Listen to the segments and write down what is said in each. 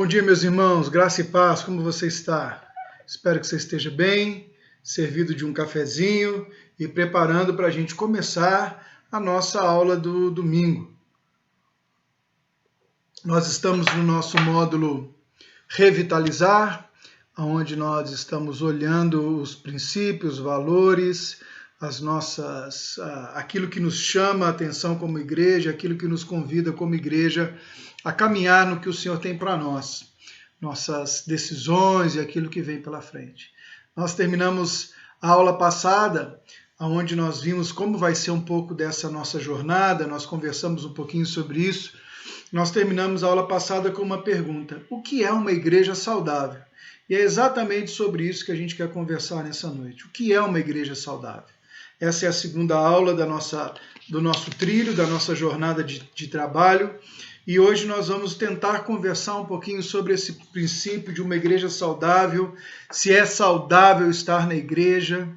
Bom dia, meus irmãos, graça e paz, como você está? Espero que você esteja bem, servido de um cafezinho e preparando para a gente começar a nossa aula do domingo. Nós estamos no nosso módulo Revitalizar, onde nós estamos olhando os princípios, valores, aquilo que nos chama a atenção como igreja, aquilo que nos convida como igreja a caminhar no que o Senhor tem para nós, nossas decisões e aquilo que vem pela frente. Nós terminamos a aula passada, onde nós vimos como vai ser um pouco dessa nossa jornada, nós conversamos um pouquinho sobre isso. Nós terminamos a aula passada com uma pergunta: o que é uma igreja saudável? E é exatamente sobre isso que a gente quer conversar nessa noite. O que é uma igreja saudável? Essa é a segunda aula do nosso trilho, da nossa jornada de trabalho. E hoje nós vamos tentar conversar um pouquinho sobre esse princípio de uma igreja saudável, se é saudável estar na igreja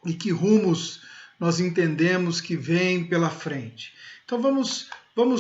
e que rumos nós entendemos que vêm pela frente. Então vamos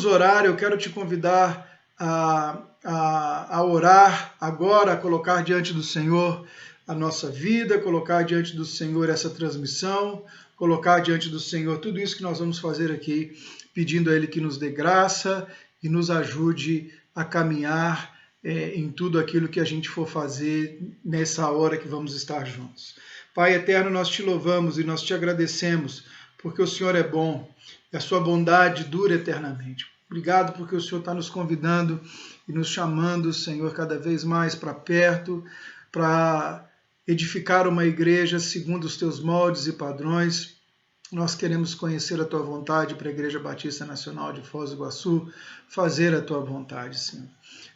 orar. Eu quero te convidar a orar agora, a colocar diante do Senhor a nossa vida, colocar diante do Senhor essa transmissão, colocar diante do Senhor tudo isso que nós vamos fazer aqui, pedindo a Ele que nos dê graça e nos ajude a caminhar em tudo aquilo que a gente for fazer nessa hora que vamos estar juntos. Pai eterno, nós te louvamos e nós te agradecemos, porque o Senhor é bom e a sua bondade dura eternamente. Obrigado porque o Senhor está nos convidando e nos chamando, Senhor, cada vez mais para perto, para edificar uma igreja segundo os teus moldes e padrões. Nós queremos conhecer a tua vontade para a Igreja Batista Nacional de Foz do Iguaçu, fazer a tua vontade, Senhor.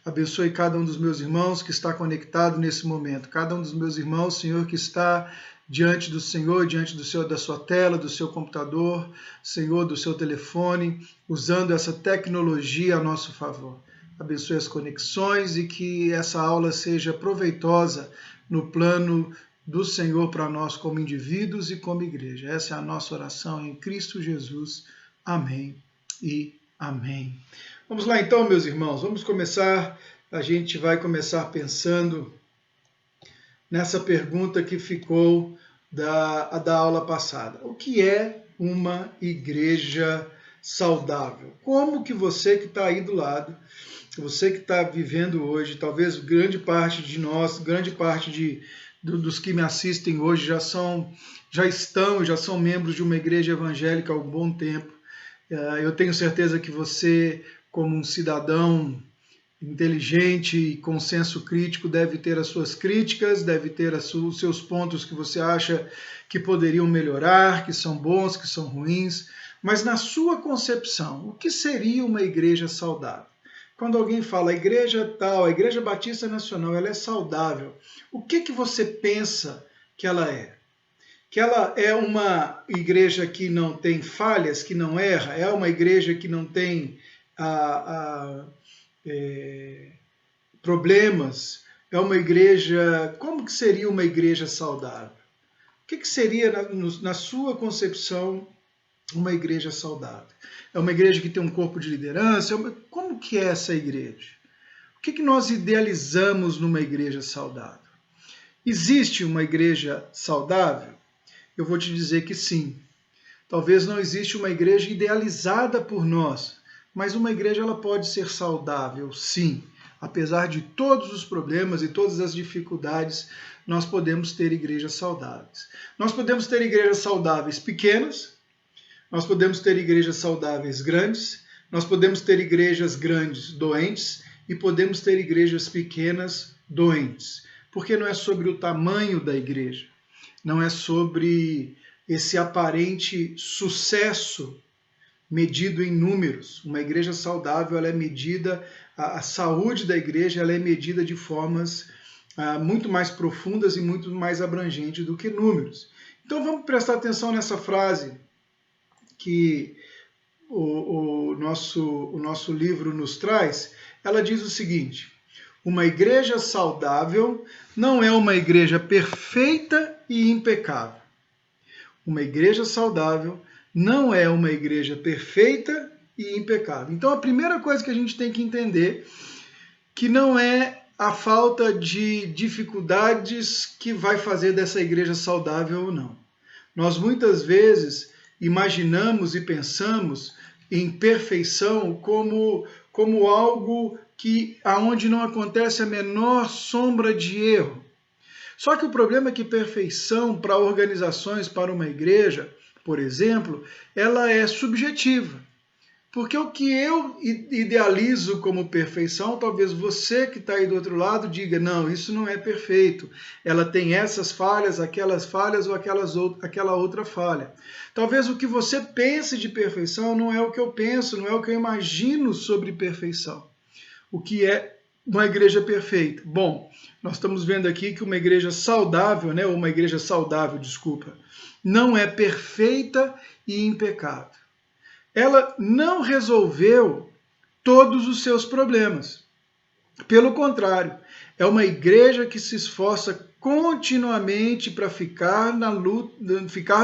Abençoe cada um dos meus irmãos que está conectado nesse momento, cada um dos meus irmãos, Senhor, que está diante do Senhor, diante da sua tela, do seu computador, Senhor, do seu telefone, usando essa tecnologia a nosso favor. Abençoe as conexões e que essa aula seja proveitosa no plano do Senhor para nós como indivíduos e como igreja. Essa é a nossa oração em Cristo Jesus. Amém e amém. Vamos lá então, meus irmãos, vamos começar. A gente vai começar pensando nessa pergunta que ficou da aula passada. O que é uma igreja saudável? Como que você que está aí do lado, você que está vivendo hoje, talvez grande parte de nós, grande parte dos que me assistem hoje já são membros de uma igreja evangélica há um bom tempo. Eu tenho certeza que você, como um cidadão inteligente e com senso crítico, deve ter as suas críticas, deve ter os seus pontos que você acha que poderiam melhorar, que são bons, que são ruins. Mas na sua concepção, o que seria uma igreja saudável? Quando alguém fala a igreja tal, a Igreja Batista Nacional, ela é saudável, o que você pensa que ela é? Que ela é uma igreja que não tem falhas, que não erra? É uma igreja que não tem problemas? É uma igreja... Como que seria uma igreja saudável? O que seria, na sua concepção, uma igreja saudável? É uma igreja que tem um corpo de liderança? Como que é essa igreja? O que nós idealizamos numa igreja saudável? Existe uma igreja saudável? Eu vou te dizer que sim. Talvez não exista uma igreja idealizada por nós, mas uma igreja ela pode ser saudável, sim. Apesar de todos os problemas e todas as dificuldades, nós podemos ter igrejas saudáveis. Nós podemos ter igrejas saudáveis pequenas, nós podemos ter igrejas saudáveis grandes, nós podemos ter igrejas grandes doentes e podemos ter igrejas pequenas doentes. Porque não é sobre o tamanho da igreja, não é sobre esse aparente sucesso medido em números. Uma igreja saudável, ela é medida, a saúde da igreja ela é medida de formas muito mais profundas e muito mais abrangentes do que números. Então vamos prestar atenção nessa frase que o nosso livro nos traz. Ela diz o seguinte: uma igreja saudável não é uma igreja perfeita e impecável. Uma igreja saudável não é uma igreja perfeita e impecável. Então a primeira coisa que a gente tem que entender que não é a falta de dificuldades que vai fazer dessa igreja saudável ou não. Nós muitas vezes imaginamos e pensamos em perfeição como algo aonde não acontece a menor sombra de erro. Só que o problema é que perfeição para organizações, para uma igreja, por exemplo, ela é subjetiva. Porque o que eu idealizo como perfeição, talvez você que está aí do outro lado diga, não, isso não é perfeito. Ela tem essas falhas ou aquela outra falha. Talvez o que você pense de perfeição não é o que eu penso, não é o que eu imagino sobre perfeição. O que é uma igreja perfeita? Bom, nós estamos vendo aqui que uma igreja saudável, não é perfeita e impecável. Ela não resolveu todos os seus problemas. Pelo contrário, é uma igreja que se esforça continuamente para ficar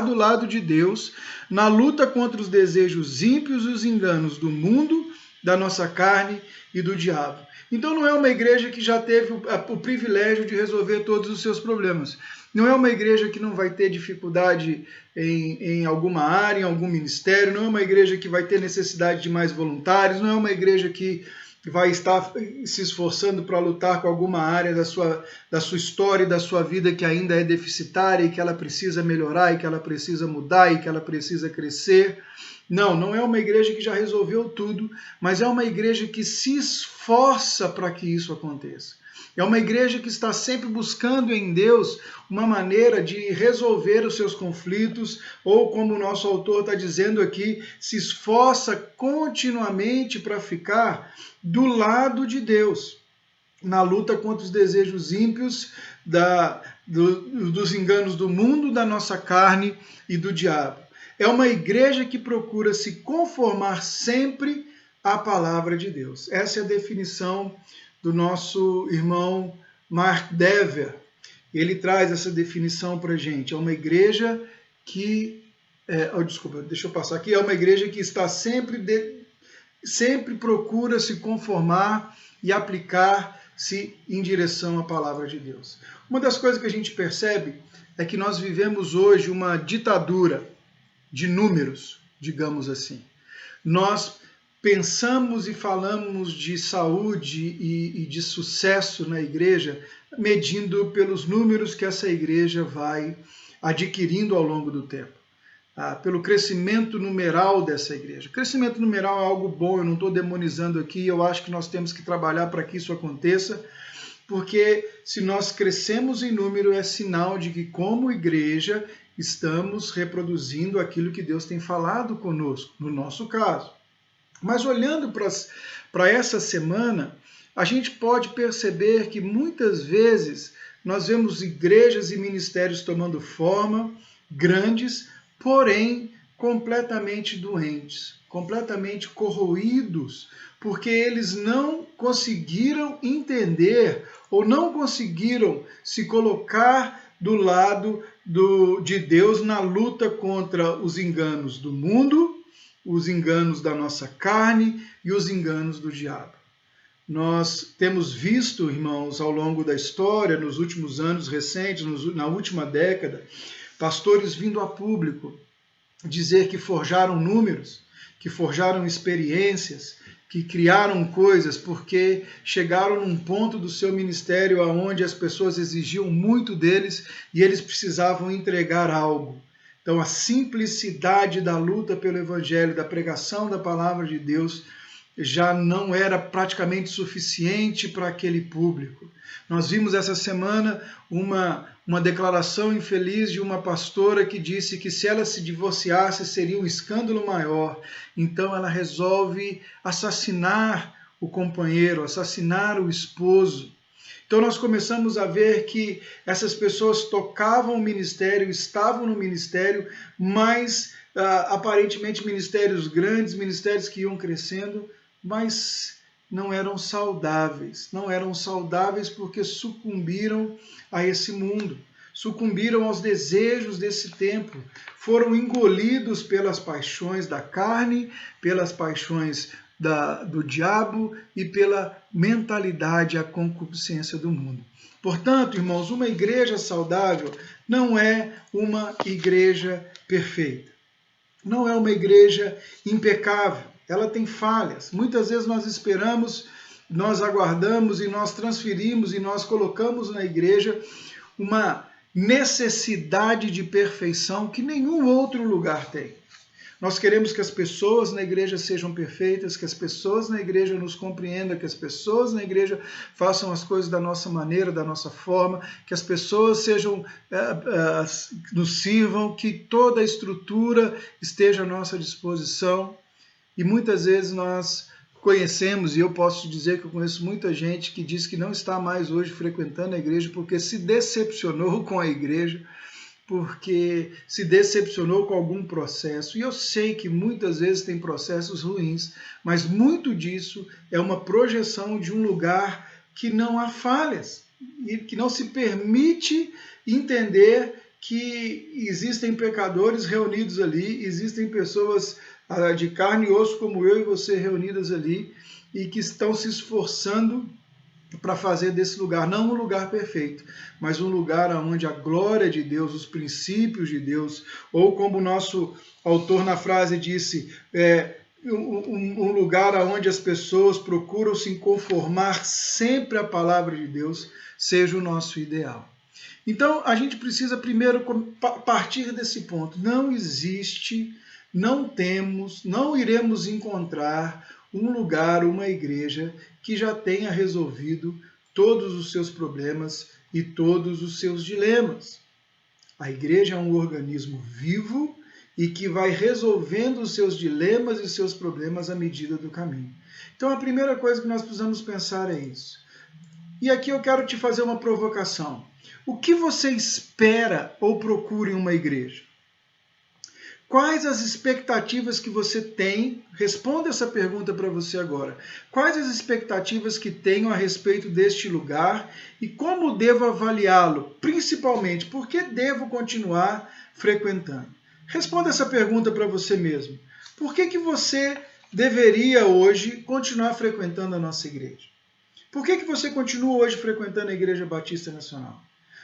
do lado de Deus, na luta contra os desejos ímpios e os enganos do mundo, da nossa carne e do diabo. Então não é uma igreja que já teve o privilégio de resolver todos os seus problemas. Não é uma igreja que não vai ter dificuldade em alguma área, em algum ministério, não é uma igreja que vai ter necessidade de mais voluntários, não é uma igreja que vai estar se esforçando para lutar com alguma área da sua história e da sua vida que ainda é deficitária e que ela precisa melhorar e que ela precisa mudar e que ela precisa crescer. Não é uma igreja que já resolveu tudo, mas é uma igreja que se esforça para que isso aconteça. É uma igreja que está sempre buscando em Deus uma maneira de resolver os seus conflitos, ou como o nosso autor está dizendo aqui, se esforça continuamente para ficar do lado de Deus, na luta contra os desejos ímpios, dos enganos do mundo, da nossa carne e do diabo. É uma igreja que procura se conformar sempre à palavra de Deus. Essa é a definição do nosso irmão Mark Dever. Ele traz essa definição para a gente. É uma igreja que... É uma igreja que está sempre procura se conformar e aplicar-se em direção à palavra de Deus. Uma das coisas que a gente percebe é que nós vivemos hoje uma ditadura de números, digamos assim. Nós pensamos e falamos de saúde e de sucesso na igreja, medindo pelos números que essa igreja vai adquirindo ao longo do tempo, pelo crescimento numeral dessa igreja. Crescimento numeral é algo bom, eu não estou demonizando aqui, eu acho que nós temos que trabalhar para que isso aconteça, porque se nós crescemos em número é sinal de que, como igreja, estamos reproduzindo aquilo que Deus tem falado conosco, no nosso caso. Mas olhando para essa semana, a gente pode perceber que muitas vezes nós vemos igrejas e ministérios tomando forma, grandes, porém completamente doentes, completamente corroídos, porque eles não conseguiram entender ou não conseguiram se colocar do lado de Deus na luta contra os enganos do mundo, os enganos da nossa carne e os enganos do diabo. Nós temos visto, irmãos, ao longo da história, nos últimos anos recentes, na última década, pastores vindo a público dizer que forjaram números, que forjaram experiências, que criaram coisas porque chegaram num ponto do seu ministério onde as pessoas exigiam muito deles e eles precisavam entregar algo. Então, a simplicidade da luta pelo Evangelho, da pregação da palavra de Deus, já não era praticamente suficiente para aquele público. Nós vimos essa semana uma declaração infeliz de uma pastora que disse que se ela se divorciasse seria um escândalo maior. Então ela resolve assassinar o companheiro, assassinar o esposo. Então nós começamos a ver que essas pessoas tocavam o ministério, estavam no ministério, mas aparentemente ministérios grandes, ministérios que iam crescendo, mas não eram saudáveis. Não eram saudáveis porque sucumbiram a esse mundo, sucumbiram aos desejos desse tempo, foram engolidos pelas paixões da carne, pelas paixões do diabo e pela mentalidade, a concupiscência do mundo. Portanto, irmãos, uma igreja saudável não é uma igreja perfeita. Não é uma igreja impecável. Ela tem falhas. Muitas vezes nós esperamos, nós aguardamos e nós transferimos e nós colocamos na igreja uma necessidade de perfeição que nenhum outro lugar tem. Nós queremos que as pessoas na igreja sejam perfeitas, que as pessoas na igreja nos compreendam, que as pessoas na igreja façam as coisas da nossa maneira, da nossa forma, que as pessoas nos sirvam, que toda a estrutura esteja à nossa disposição. E muitas vezes nós conhecemos, e eu posso dizer que eu conheço muita gente que diz que não está mais hoje frequentando a igreja porque se decepcionou com a igreja, porque se decepcionou com algum processo. E eu sei que muitas vezes tem processos ruins, mas muito disso é uma projeção de um lugar que não há falhas, e que não se permite entender que existem pecadores reunidos ali, existem pessoas de carne e osso como eu e você reunidas ali, e que estão se esforçando para fazer desse lugar, não um lugar perfeito, mas um lugar onde a glória de Deus, os princípios de Deus, ou como o nosso autor na frase disse, um lugar onde as pessoas procuram se conformar sempre à palavra de Deus, seja o nosso ideal. Então, a gente precisa primeiro partir desse ponto. Não existe, não temos, não iremos encontrar um lugar, uma igreja que já tenha resolvido todos os seus problemas e todos os seus dilemas. A igreja é um organismo vivo e que vai resolvendo os seus dilemas e seus problemas à medida do caminho. Então a primeira coisa que nós precisamos pensar é isso. E aqui eu quero te fazer uma provocação. O que você espera ou procura em uma igreja? Quais as expectativas que você tem? Responda essa pergunta para você agora. Quais as expectativas que tenho a respeito deste lugar e como devo avaliá-lo? Principalmente, por que devo continuar frequentando? Responda essa pergunta para você mesmo. Por que você deveria hoje continuar frequentando a nossa igreja? Por que você continua hoje frequentando a Igreja Batista Nacional?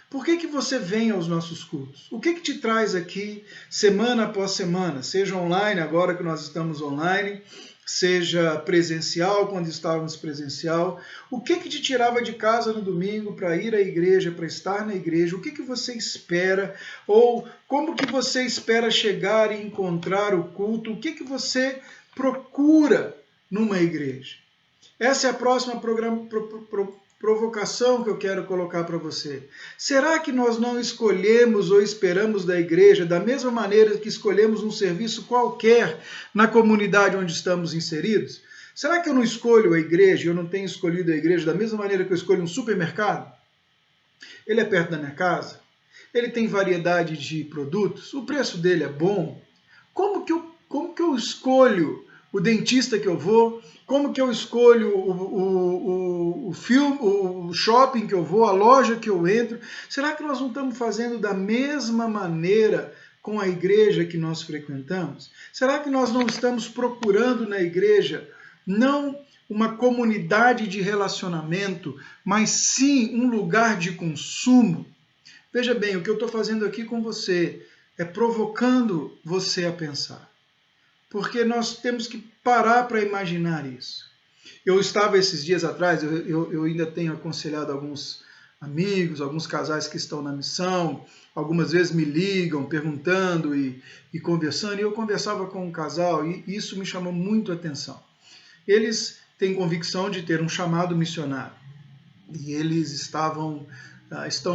Por que você vem aos nossos cultos? O que te traz aqui semana após semana? Seja online, agora que nós estamos online, seja presencial, quando estávamos presencial. O que te tirava de casa no domingo para ir à igreja, para estar na igreja? O que você espera? Ou como que você espera chegar e encontrar o culto? O que você procura numa igreja? Essa é a próxima provocação que eu quero colocar para você. Será que nós não escolhemos ou esperamos da igreja da mesma maneira que escolhemos um serviço qualquer na comunidade onde estamos inseridos? Será que eu não escolho a igreja, eu não tenho escolhido a igreja da mesma maneira que eu escolho um supermercado? Ele é perto da minha casa? Ele tem variedade de produtos? O preço dele é bom? Como que eu escolho o dentista que eu vou? Como que eu escolho o shopping que eu vou, a loja que eu entro? Será que nós não estamos fazendo da mesma maneira com a igreja que nós frequentamos? Será que nós não estamos procurando na igreja não uma comunidade de relacionamento, mas sim um lugar de consumo? Veja bem, o que eu estou fazendo aqui com você é provocando você a pensar. Porque nós temos que parar para imaginar isso. Eu estava esses dias atrás, eu ainda tenho aconselhado alguns amigos, alguns casais que estão na missão, algumas vezes me ligam perguntando e conversando, e eu conversava com um casal e isso me chamou muito a atenção. Eles têm convicção de ter um chamado missionário e eles estão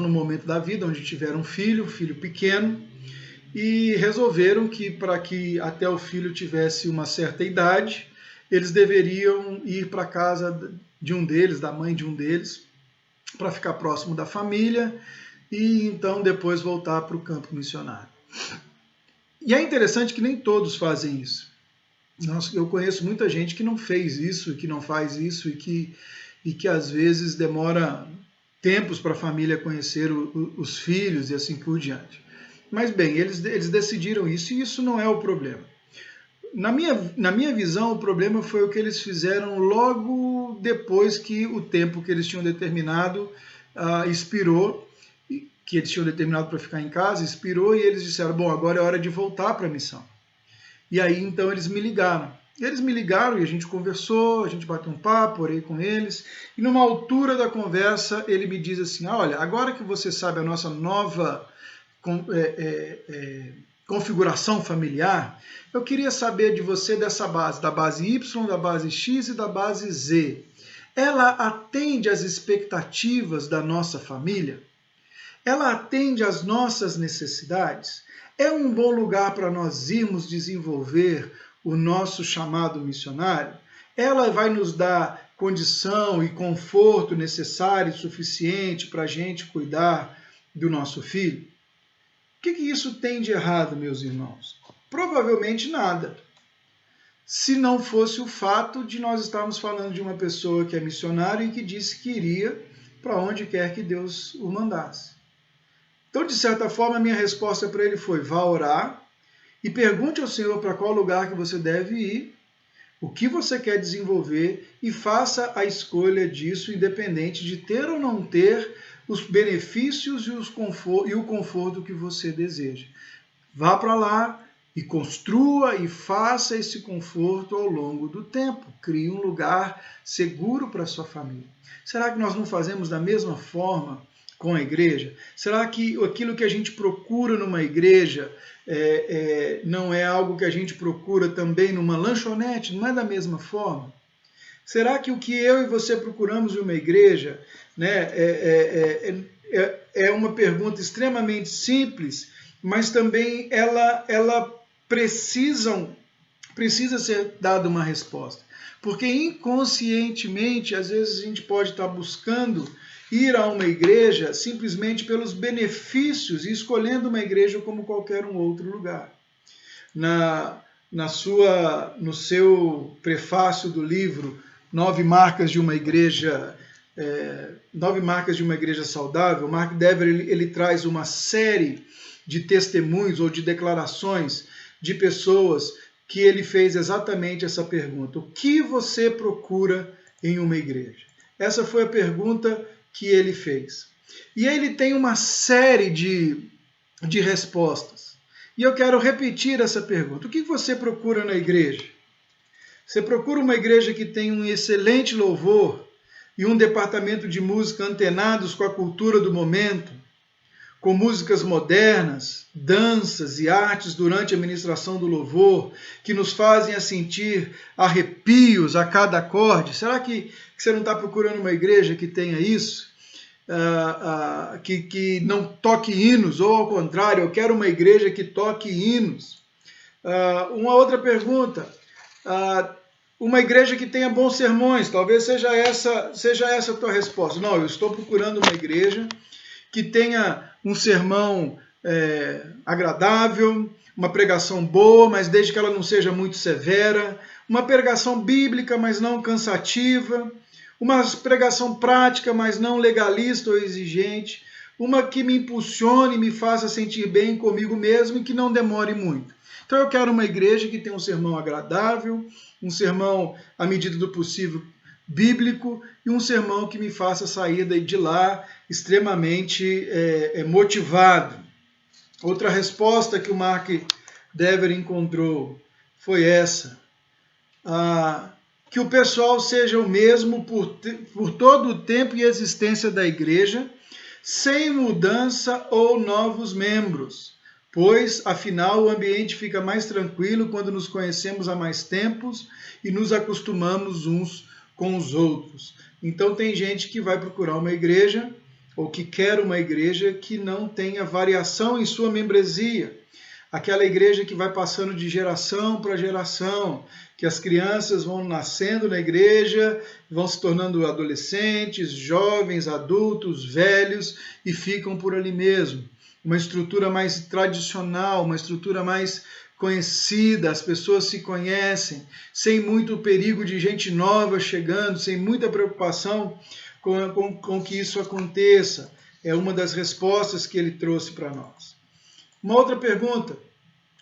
no momento da vida onde tiveram um filho pequeno, e resolveram que para que até o filho tivesse uma certa idade, eles deveriam ir para a casa de um deles, da mãe de um deles, para ficar próximo da família e então depois voltar para o campo missionário. E é interessante que nem todos fazem isso. Eu conheço muita gente que não fez isso, que não faz isso e que às vezes demora tempos para a família conhecer os filhos e assim por diante. Mas bem, eles decidiram isso e isso não é o problema. na minha visão, o problema foi o que eles fizeram logo depois que o tempo que eles tinham determinado expirou, que eles tinham determinado para ficar em casa, expirou, e eles disseram, bom, agora é hora de voltar para a missão. E aí, então, eles me ligaram. Eles me ligaram e a gente conversou, a gente bateu um papo, orei com eles, e numa altura da conversa, ele me diz assim, olha, agora que você sabe a nossa nova configuração familiar, eu queria saber de você dessa base, da base Y, da base X e da base Z. Ela atende às expectativas da nossa família? Ela atende às nossas necessidades? É um bom lugar para nós irmos desenvolver o nosso chamado missionário? Ela vai nos dar condição e conforto necessário e suficiente para a gente cuidar do nosso filho? O que isso tem de errado, meus irmãos? Provavelmente nada. Se não fosse o fato de nós estarmos falando de uma pessoa que é missionária e que disse que iria para onde quer que Deus o mandasse. Então, de certa forma, a minha resposta para ele foi, vá orar e pergunte ao Senhor para qual lugar que você deve ir, o que você quer desenvolver, e faça a escolha disso, independente de ter ou não ter os benefícios e o conforto que você deseja. Vá para lá e construa e faça esse conforto ao longo do tempo. Crie um lugar seguro para a sua família. Será que nós não fazemos da mesma forma com a igreja? Será que aquilo que a gente procura numa igreja não é algo que a gente procura também numa lanchonete? Não é da mesma forma? Será que o que eu e você procuramos em uma igreja, né, é uma pergunta extremamente simples, mas também ela precisa ser dada uma resposta. Porque inconscientemente, às vezes a gente pode estar buscando ir a uma igreja simplesmente pelos benefícios e escolhendo uma igreja como qualquer um outro lugar. No seu prefácio do livro 9 Marcas de uma Igreja Saudável, Mark Dever ele traz uma série de testemunhos ou de declarações de pessoas que ele fez exatamente essa pergunta. O que você procura em uma igreja? Essa foi a pergunta que ele fez. E ele tem uma série de respostas. E eu quero repetir essa pergunta. O que você procura na igreja? Você procura uma igreja que tem um excelente louvor e um departamento de música antenados com a cultura do momento, com músicas modernas, danças e artes durante a ministração do louvor, que nos fazem sentir arrepios a cada acorde? Será que você não está procurando uma igreja que tenha isso? Que não toque hinos, ou ao contrário, eu quero uma igreja que toque hinos. Uma outra pergunta, uma igreja que tenha bons sermões, talvez seja essa a tua resposta. Não, eu estou procurando uma igreja que tenha um sermão agradável, uma pregação boa, mas desde que ela não seja muito severa, uma pregação bíblica, mas não cansativa, uma pregação prática, mas não legalista ou exigente, uma que me impulsione, me faça sentir bem comigo mesmo e que não demore muito. Então eu quero uma igreja que tenha um sermão agradável, um sermão, à medida do possível, bíblico, e um sermão que me faça sair de lá extremamente motivado. Outra resposta que o Mark Dever encontrou foi essa. Que o pessoal seja o mesmo por todo o tempo e existência da igreja, sem mudança ou novos membros, pois, afinal, o ambiente fica mais tranquilo quando nos conhecemos há mais tempos e nos acostumamos uns com os outros. Então tem gente que vai procurar uma igreja, ou que quer uma igreja que não tenha variação em sua membresia. Aquela igreja que vai passando de geração para geração, que as crianças vão nascendo na igreja, vão se tornando adolescentes, jovens, adultos, velhos, e ficam por ali mesmo. Uma estrutura mais tradicional, uma estrutura mais conhecida, as pessoas se conhecem, sem muito perigo de gente nova chegando, sem muita preocupação com que isso aconteça. É uma das respostas que ele trouxe para nós. Uma outra pergunta: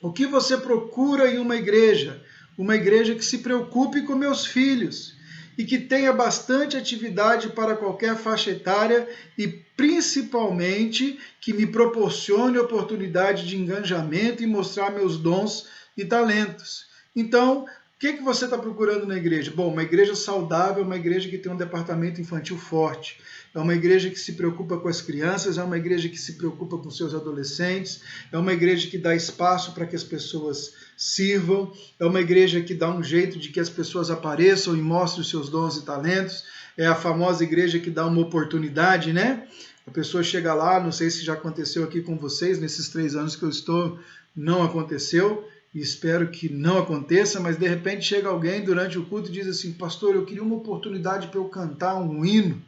o que você procura em uma igreja? uma igreja que se preocupe com meus filhos e que tenha bastante atividade para qualquer faixa etária e principalmente que me proporcione oportunidade de engajamento e mostrar meus dons e talentos. Então, o que você está procurando na igreja? Bom, uma igreja saudável é uma igreja que tem um departamento infantil forte, é uma igreja que se preocupa com as crianças, é uma igreja que se preocupa com seus adolescentes, é uma igreja que dá espaço para que as pessoas sirvam, é uma igreja que dá um jeito de que as pessoas apareçam e mostrem os seus dons e talentos, é a famosa igreja que dá uma oportunidade, né? A pessoa chega lá, não sei se já aconteceu aqui com vocês, nesses 3 anos que eu estou, não aconteceu, e espero que não aconteça, mas de repente chega alguém durante o culto e diz assim: pastor, eu queria uma oportunidade para eu cantar um hino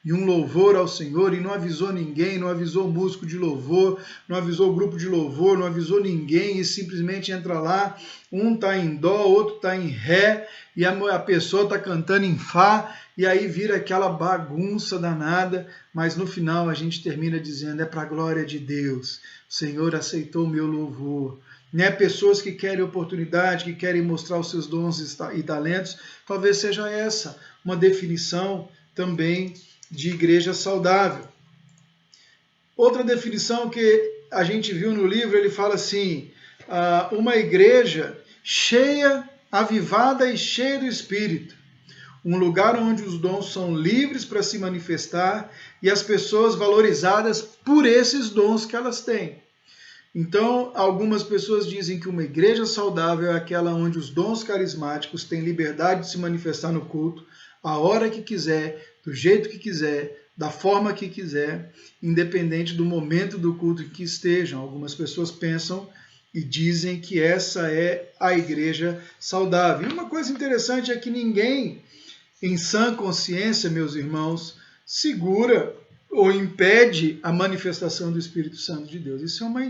e um louvor ao Senhor, e não avisou ninguém, não avisou o músico de louvor, não avisou o grupo de louvor, não avisou ninguém, e simplesmente entra lá, um está em dó, outro está em ré, e a pessoa está cantando em fá, e aí vira aquela bagunça danada, mas no final a gente termina dizendo: é para a glória de Deus, o Senhor aceitou o meu louvor. Né? Pessoas que querem oportunidade, que querem mostrar os seus dons e talentos, talvez seja essa uma definição também de igreja saudável. Outra definição que a gente viu no livro, ele fala assim: uma igreja cheia, avivada e cheia do Espírito. Um lugar onde os dons são livres para se manifestar e as pessoas valorizadas por esses dons que elas têm. Então, algumas pessoas dizem que uma igreja saudável é aquela onde os dons carismáticos têm liberdade de se manifestar no culto, a hora que quiser, do jeito que quiser, da forma que quiser, independente do momento do culto em que estejam. Algumas pessoas pensam e dizem que essa é a igreja saudável. E uma coisa interessante é que ninguém, em sã consciência, meus irmãos, segura ou impede a manifestação do Espírito Santo de Deus. Isso é uma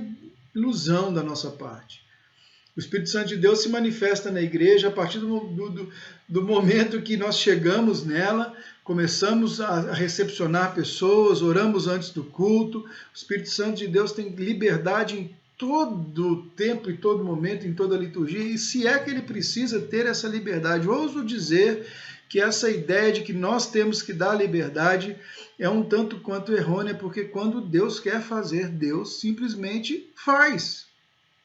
ilusão da nossa parte. O Espírito Santo de Deus se manifesta na igreja a partir do momento que nós chegamos nela, começamos a recepcionar pessoas, oramos antes do culto. O Espírito Santo de Deus tem liberdade em todo tempo, em todo momento, em toda a liturgia, e se é que ele precisa ter essa liberdade, ouso dizer que essa ideia de que nós temos que dar liberdade é um tanto quanto errônea, porque quando Deus quer fazer, Deus simplesmente faz.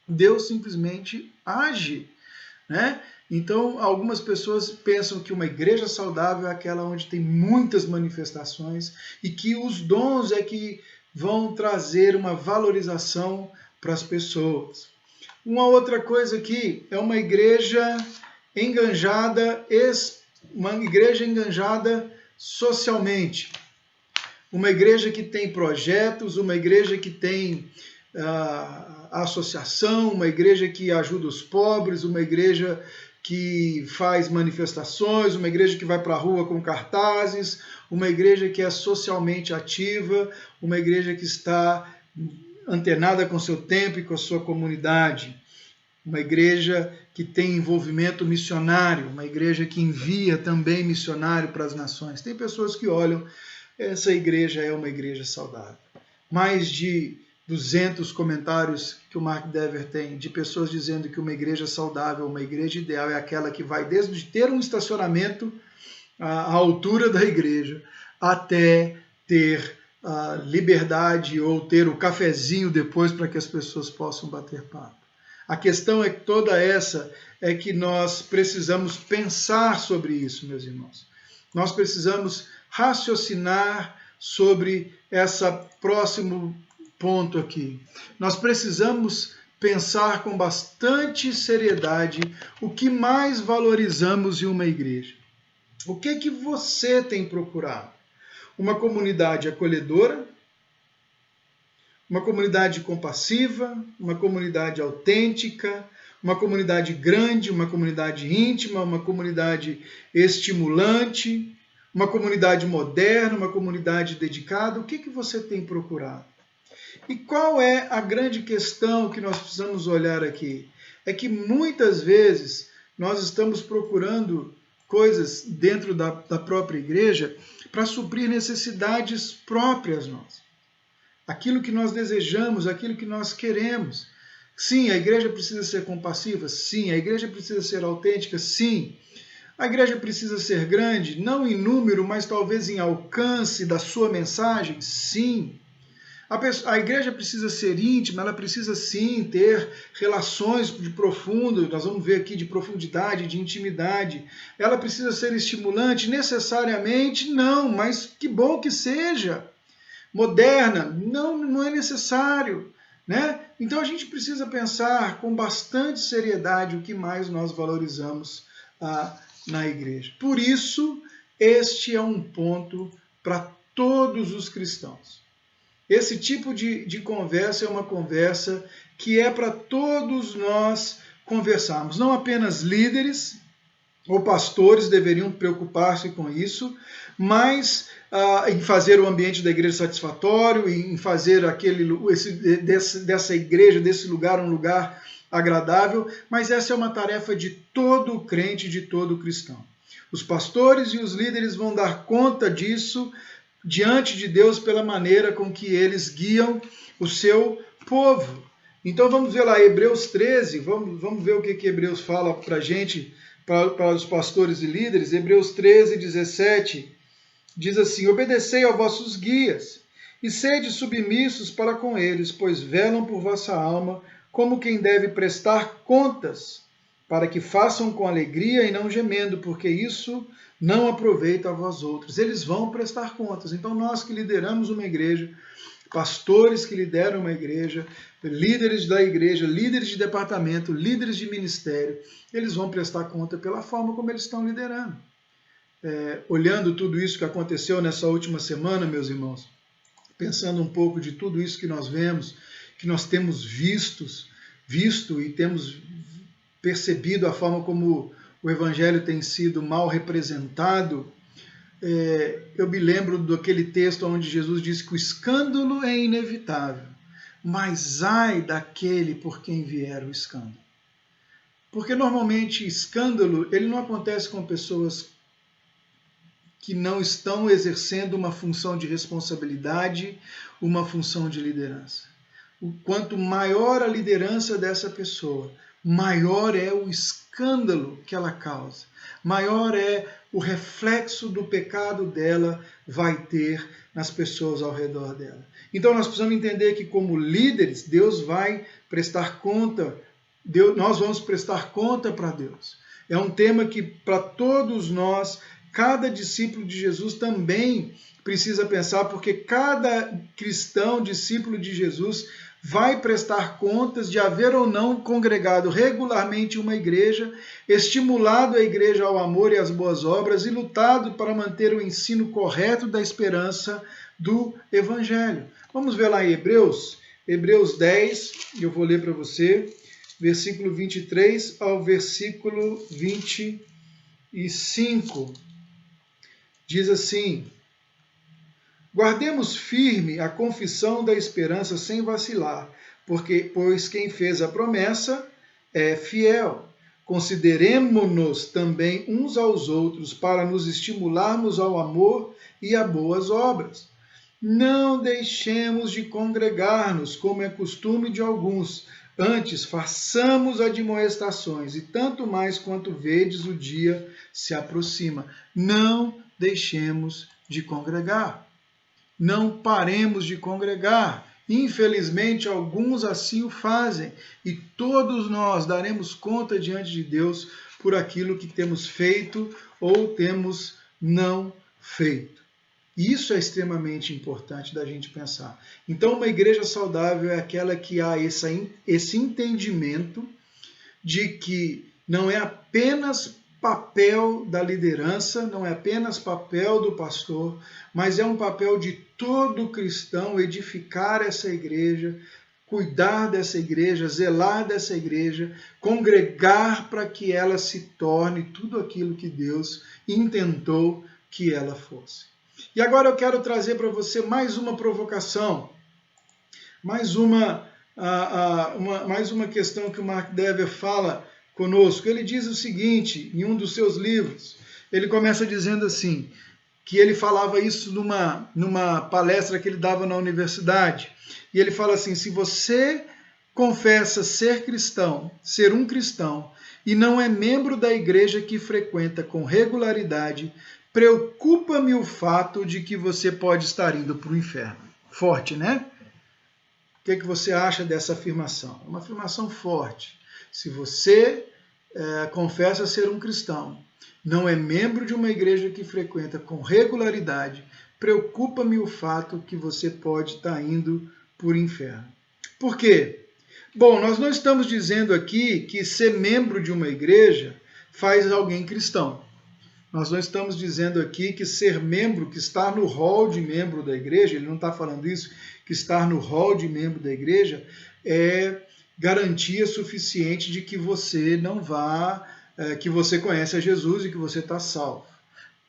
Deus simplesmente age, né? Então, algumas pessoas pensam que uma igreja saudável é aquela onde tem muitas manifestações e que os dons é que vão trazer uma valorização para as pessoas. Uma outra coisa aqui é uma igreja enganjada, socialmente. Uma igreja que tem projetos, uma igreja que tem associação, uma igreja que ajuda os pobres, uma igreja que faz manifestações, uma igreja que vai para a rua com cartazes, uma igreja que é socialmente ativa, uma igreja que está antenada com seu tempo e com a sua comunidade, uma igreja que tem envolvimento missionário, uma igreja que envia também missionário para as nações. Tem pessoas que olham, essa igreja é uma igreja saudável. Mais de 200 comentários que o Mark Dever tem de pessoas dizendo que uma igreja saudável, uma igreja ideal é aquela que vai desde ter um estacionamento à altura da igreja até ter liberdade ou ter o cafezinho depois para que as pessoas possam bater papo. A questão é que toda essa é que nós precisamos pensar sobre isso, meus irmãos. Nós precisamos raciocinar sobre esse próximo ponto aqui. Nós precisamos pensar com bastante seriedade o que mais valorizamos em uma igreja. O que você tem procurado? Uma comunidade acolhedora? Uma comunidade compassiva? Uma comunidade autêntica? Uma comunidade grande? Uma comunidade íntima? Uma comunidade estimulante? Uma comunidade moderna? Uma comunidade dedicada? O que você tem procurado? E qual é a grande questão que nós precisamos olhar aqui? É que muitas vezes nós estamos procurando coisas dentro da própria igreja para suprir necessidades próprias nossas. Aquilo que nós desejamos, aquilo que nós queremos. Sim, a igreja precisa ser compassiva? Sim. A igreja precisa ser autêntica? Sim. A igreja precisa ser grande, não em número, mas talvez em alcance da sua mensagem? Sim. A igreja precisa ser íntima, ela precisa sim ter relações de profundo, nós vamos ver aqui de profundidade, de intimidade. Ela precisa ser estimulante? Necessariamente não, mas que bom que seja. Moderna? Não, não é necessário. Né? Então a gente precisa pensar com bastante seriedade o que mais nós valorizamos na igreja. Por isso, este é um ponto para todos os cristãos. Esse tipo de conversa é uma conversa que é para todos nós conversarmos. Não apenas líderes ou pastores deveriam preocupar-se com isso, mas em fazer o ambiente da igreja satisfatório, em fazer dessa igreja, desse lugar, um lugar agradável, mas essa é uma tarefa de todo crente, de todo cristão. Os pastores e os líderes vão dar conta disso diante de Deus pela maneira com que eles guiam o seu povo. Então vamos ver lá, Hebreus 13, vamos ver o que Hebreus fala para a gente, para os pastores e líderes. Hebreus 13, 17, diz assim: obedecei aos vossos guias e sede submissos para com eles, pois velam por vossa alma, como quem deve prestar contas, para que façam com alegria e não gemendo, porque isso não aproveita a vós outros. Eles vão prestar contas. Então nós que lideramos uma igreja, pastores que lideram uma igreja, líderes da igreja, líderes de departamento, líderes de ministério, eles vão prestar conta pela forma como eles estão liderando. Olhando tudo isso que aconteceu nessa última semana, meus irmãos, pensando um pouco de tudo isso que nós vemos, que nós temos visto e temos percebido a forma como o evangelho tem sido mal representado, eu me lembro daquele texto onde Jesus disse que o escândalo é inevitável, mas ai daquele por quem vier o escândalo. Porque normalmente escândalo ele não acontece com pessoas que não estão exercendo uma função de responsabilidade, uma função de liderança. Quanto maior a liderança dessa pessoa, maior é o escândalo que ela causa, maior é o reflexo do pecado dela vai ter nas pessoas ao redor dela. Então nós precisamos entender que como líderes, Deus vai prestar conta, nós vamos prestar conta para Deus. É um tema que para todos nós, cada discípulo de Jesus também precisa pensar, porque cada cristão, discípulo de Jesus, vai prestar contas de haver ou não congregado regularmente uma igreja, estimulado a igreja ao amor e às boas obras e lutado para manter o ensino correto da esperança do Evangelho. Vamos ver lá em Hebreus 10, eu vou ler para você, versículo 23 ao versículo 25. Diz assim: guardemos firme a confissão da esperança sem vacilar, pois quem fez a promessa é fiel. Consideremo-nos também uns aos outros para nos estimularmos ao amor e a boas obras. Não deixemos de congregar-nos, como é costume de alguns. Antes, façamos admoestações, e tanto mais quanto vedes o dia se aproxima. Não deixemos de congregar. Não paremos de congregar. Infelizmente, alguns assim o fazem. E todos nós daremos conta diante de Deus por aquilo que temos feito ou temos não feito. Isso é extremamente importante da gente pensar. Então, uma igreja saudável é aquela que há esse entendimento de que não é apenas papel da liderança, não é apenas papel do pastor, mas é um papel de todo cristão edificar essa igreja, cuidar dessa igreja, zelar dessa igreja, congregar para que ela se torne tudo aquilo que Deus intentou que ela fosse. E agora eu quero trazer para você mais uma provocação, mais uma questão que o Mark Dever fala conosco. Ele diz o seguinte, em um dos seus livros, ele começa dizendo assim, que ele falava isso numa palestra que ele dava na universidade, e ele fala assim: se você confessa ser cristão, ser um cristão, e não é membro da igreja que frequenta com regularidade, preocupa-me o fato de que você pode estar indo para o inferno. Forte, né? O que você acha dessa afirmação? É uma afirmação forte. Se você confessa ser um cristão, não é membro de uma igreja que frequenta com regularidade, preocupa-me o fato que você pode estar indo para o inferno. Por quê? Bom, nós não estamos dizendo aqui que ser membro de uma igreja faz alguém cristão. Nós não estamos dizendo aqui que ser membro, que estar no hall de membro da igreja, ele não está falando isso, que estar no hall de membro da igreja é garantia suficiente de que você não vá, que você conhece a Jesus e que você está salvo.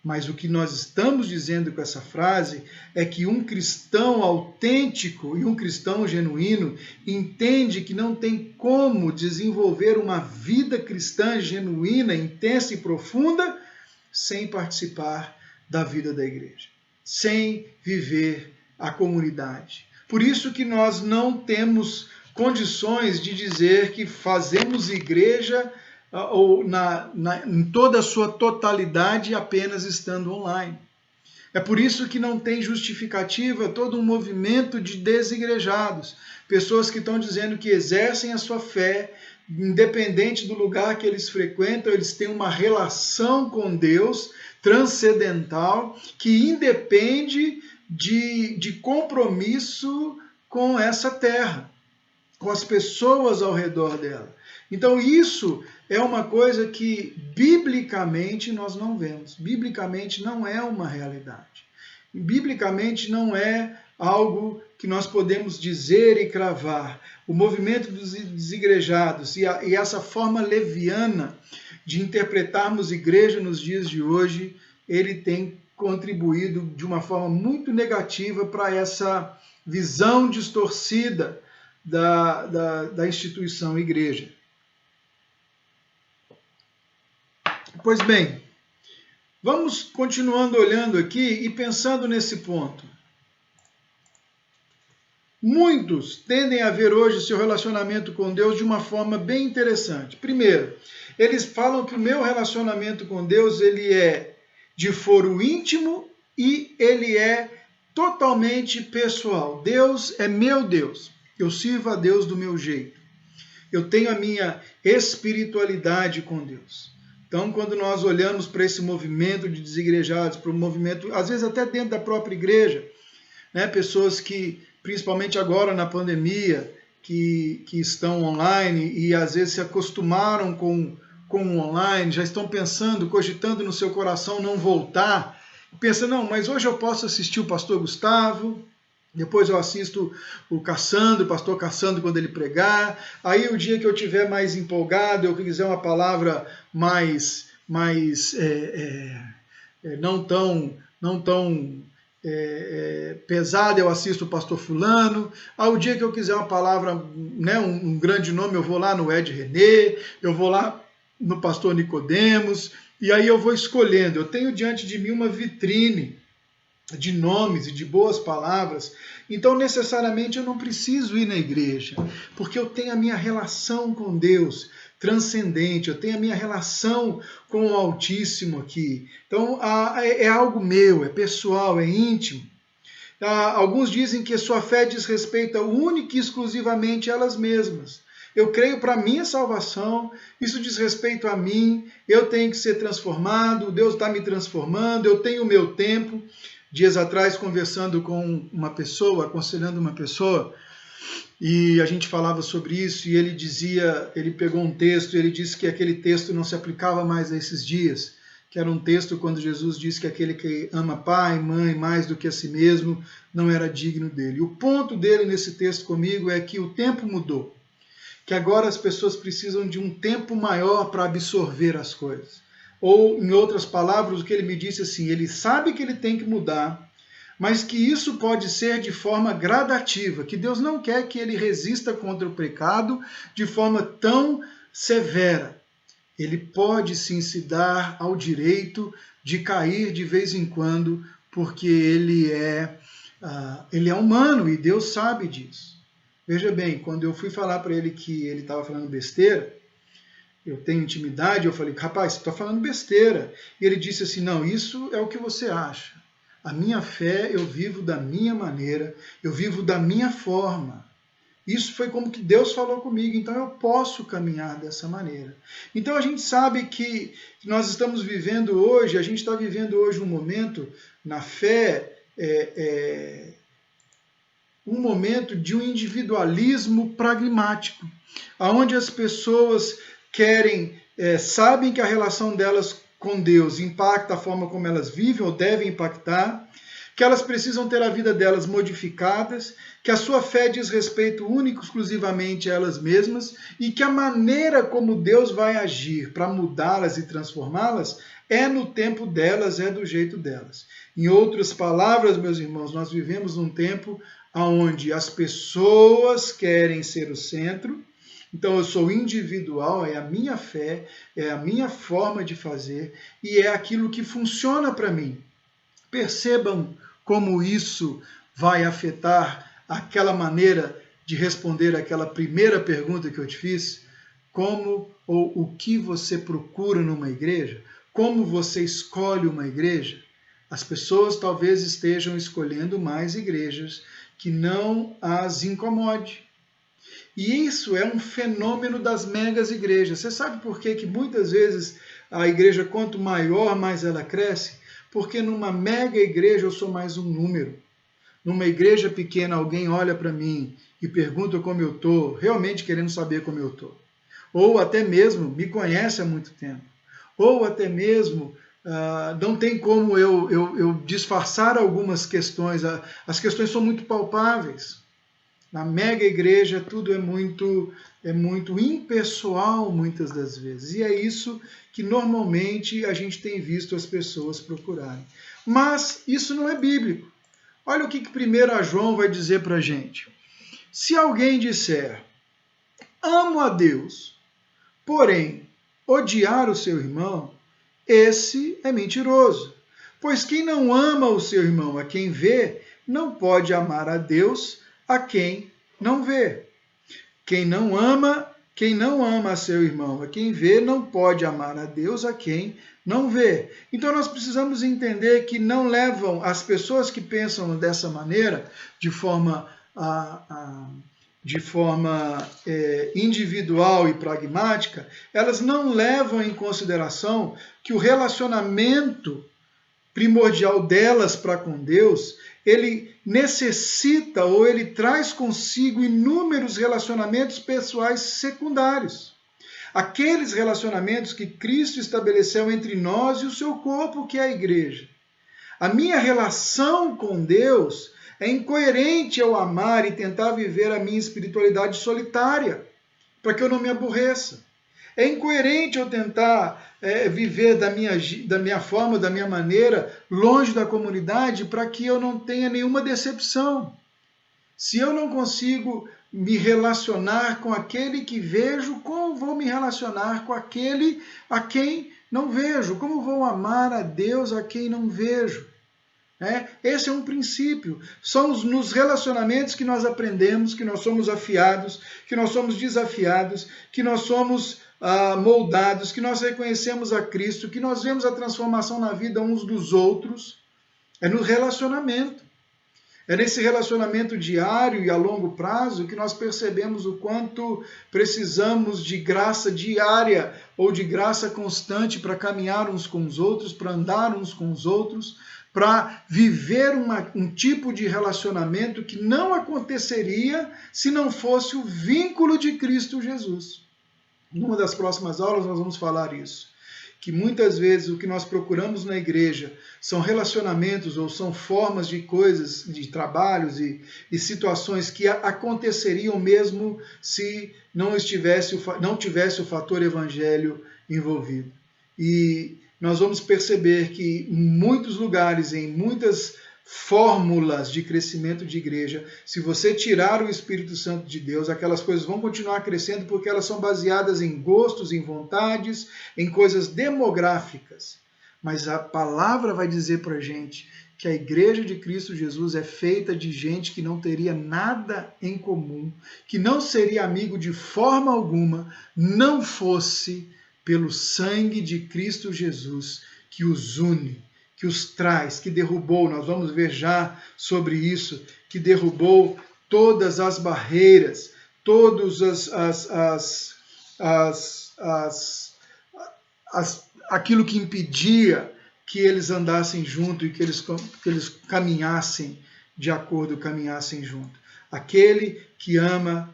Mas o que nós estamos dizendo com essa frase é que um cristão autêntico e um cristão genuíno entende que não tem como desenvolver uma vida cristã genuína, intensa e profunda sem participar da vida da igreja, sem viver a comunidade. Por isso que nós não temos condições de dizer que fazemos igreja ou em toda a sua totalidade apenas estando online. É por isso que não tem justificativa todo um movimento de desigrejados, pessoas que estão dizendo que exercem a sua fé, independente do lugar que eles frequentam, eles têm uma relação com Deus transcendental que independe de compromisso com essa terra, com as pessoas ao redor dela. Então isso é uma coisa que biblicamente nós não vemos. Biblicamente não é uma realidade. Biblicamente não é algo que nós podemos dizer e cravar. O movimento dos desigrejados e essa forma leviana de interpretarmos igreja nos dias de hoje, ele tem contribuído de uma forma muito negativa para essa visão distorcida da instituição igreja. Pois bem, vamos continuando olhando aqui e pensando nesse ponto. Muitos tendem a ver hoje seu relacionamento com Deus de uma forma bem interessante. Primeiro, eles falam que o meu relacionamento com Deus ele é de foro íntimo e ele é totalmente pessoal. Deus é meu Deus. Eu sirvo a Deus do meu jeito. Eu tenho a minha espiritualidade com Deus. Então, quando nós olhamos para esse movimento de desigrejados, para o movimento, às vezes até dentro da própria igreja, né, pessoas que, principalmente agora na pandemia, que estão online e às vezes se acostumaram com o online, já estão pensando, cogitando no seu coração não voltar, pensa, não, mas hoje eu posso assistir o pastor Gustavo, depois eu assisto o pastor Cassandro quando ele pregar, aí o dia que eu estiver mais empolgado, eu quiser uma palavra mais não tão pesada, eu assisto o pastor fulano, aí o dia que eu quiser uma palavra, né, um grande nome, eu vou lá no Ed René, eu vou lá no pastor Nicodemos, e aí eu vou escolhendo, eu tenho diante de mim uma vitrine de nomes e de boas palavras, então necessariamente eu não preciso ir na igreja, porque eu tenho a minha relação com Deus transcendente, eu tenho a minha relação com o Altíssimo aqui. Então é algo meu, é pessoal, é íntimo. Alguns dizem que a sua fé diz respeito única e exclusivamente a elas mesmas. Eu creio para a minha salvação, isso diz respeito a mim, eu tenho que ser transformado, Deus está me transformando, eu tenho o meu tempo. Dias atrás, conversando com uma pessoa, aconselhando uma pessoa, e a gente falava sobre isso, e ele pegou um texto, e ele disse que aquele texto não se aplicava mais a esses dias, que era um texto quando Jesus disse que aquele que ama pai, mãe, mais do que a si mesmo, não era digno dele. E o ponto dele nesse texto comigo é que o tempo mudou, que agora as pessoas precisam de um tempo maior para absorver as coisas. Ou, em outras palavras, o que ele me disse assim, ele sabe que ele tem que mudar, mas que isso pode ser de forma gradativa, que Deus não quer que ele resista contra o pecado de forma tão severa. Ele pode sim se dar ao direito de cair de vez em quando, porque ele é humano e Deus sabe disso. Veja bem, quando eu fui falar para ele que ele estava falando besteira, eu tenho intimidade, eu falei, rapaz, você está falando besteira. E ele disse assim, não, isso é o que você acha. A minha fé eu vivo da minha maneira, eu vivo da minha forma. Isso foi como que Deus falou comigo, então eu posso caminhar dessa maneira. Então a gente sabe que nós estamos vivendo hoje, a gente está vivendo hoje um momento na fé, um momento de um individualismo pragmático, onde as pessoas sabem que a relação delas com Deus impacta a forma como elas vivem ou devem impactar, que elas precisam ter a vida delas modificadas, que a sua fé diz respeito único, exclusivamente a elas mesmas, e que a maneira como Deus vai agir para mudá-las e transformá-las é no tempo delas, é do jeito delas. Em outras palavras, meus irmãos, nós vivemos num tempo onde as pessoas querem ser o centro. Então eu sou individual, é a minha fé, é a minha forma de fazer e é aquilo que funciona para mim. Percebam como isso vai afetar aquela maneira de responder aquela primeira pergunta que eu te fiz? Como ou o que você procura numa igreja? Como você escolhe uma igreja? As pessoas talvez estejam escolhendo mais igrejas que não as incomode. E isso é um fenômeno das megas igrejas. Você sabe por que muitas vezes a igreja, quanto maior, mais ela cresce? Porque numa mega igreja eu sou mais um número. Numa igreja pequena alguém olha para mim e pergunta como eu estou, realmente querendo saber como eu estou. Ou até mesmo me conhece há muito tempo. Ou até mesmo não tem como eu disfarçar algumas questões. As questões são muito palpáveis. Na mega igreja tudo é muito impessoal muitas das vezes. E é isso que normalmente a gente tem visto as pessoas procurarem. Mas isso não é bíblico. Olha o que 1 João vai dizer para a gente. Se alguém disser, amo a Deus, porém odiar o seu irmão, esse é mentiroso. Pois quem não ama o seu irmão a quem vê, não pode amar a Deus a quem não vê. Quem não ama a seu irmão a quem vê, não pode amar a Deus a quem não vê. Então nós precisamos entender que não levam as pessoas que pensam dessa maneira, de forma individual e pragmática, elas não levam em consideração que o relacionamento primordial delas para com Deus, ele necessita ou ele traz consigo inúmeros relacionamentos pessoais secundários. Aqueles relacionamentos que Cristo estabeleceu entre nós e o seu corpo, que é a igreja. A minha relação com Deus é incoerente ao amar e tentar viver a minha espiritualidade solitária, para que eu não me aborreça. É incoerente eu tentar viver da minha forma, da minha maneira, longe da comunidade, para que eu não tenha nenhuma decepção. Se eu não consigo me relacionar com aquele que vejo, como vou me relacionar com aquele a quem não vejo? Como vou amar a Deus a quem não vejo? Esse é um princípio. São nos relacionamentos que nós aprendemos, que nós somos afiados, que nós somos desafiados, que nós somos moldados, que nós reconhecemos a Cristo, que nós vemos a transformação na vida uns dos outros. É no relacionamento. É nesse relacionamento diário e a longo prazo que nós percebemos o quanto precisamos de graça diária ou de graça constante para caminhar uns com os outros, para andar uns com os outros, para viver um tipo de relacionamento que não aconteceria se não fosse o vínculo de Cristo Jesus. Numa das próximas aulas nós vamos falar isso. Que muitas vezes o que nós procuramos na igreja são relacionamentos ou são formas de coisas, de trabalhos e situações que aconteceriam mesmo se não tivesse o fator evangelho envolvido. E nós vamos perceber que em muitos lugares, em muitas fórmulas de crescimento de igreja, se você tirar o Espírito Santo de Deus, aquelas coisas vão continuar crescendo porque elas são baseadas em gostos, em vontades, em coisas demográficas. Mas a palavra vai dizer para a gente que a igreja de Cristo Jesus é feita de gente que não teria nada em comum, que não seria amigo de forma alguma, não fosse pelo sangue de Cristo Jesus que os une, que os traz, que derrubou, nós vamos ver já sobre isso, que derrubou todas as barreiras, todos aquilo que impedia que eles andassem junto e que eles caminhassem de acordo, caminhassem junto. Aquele que ama,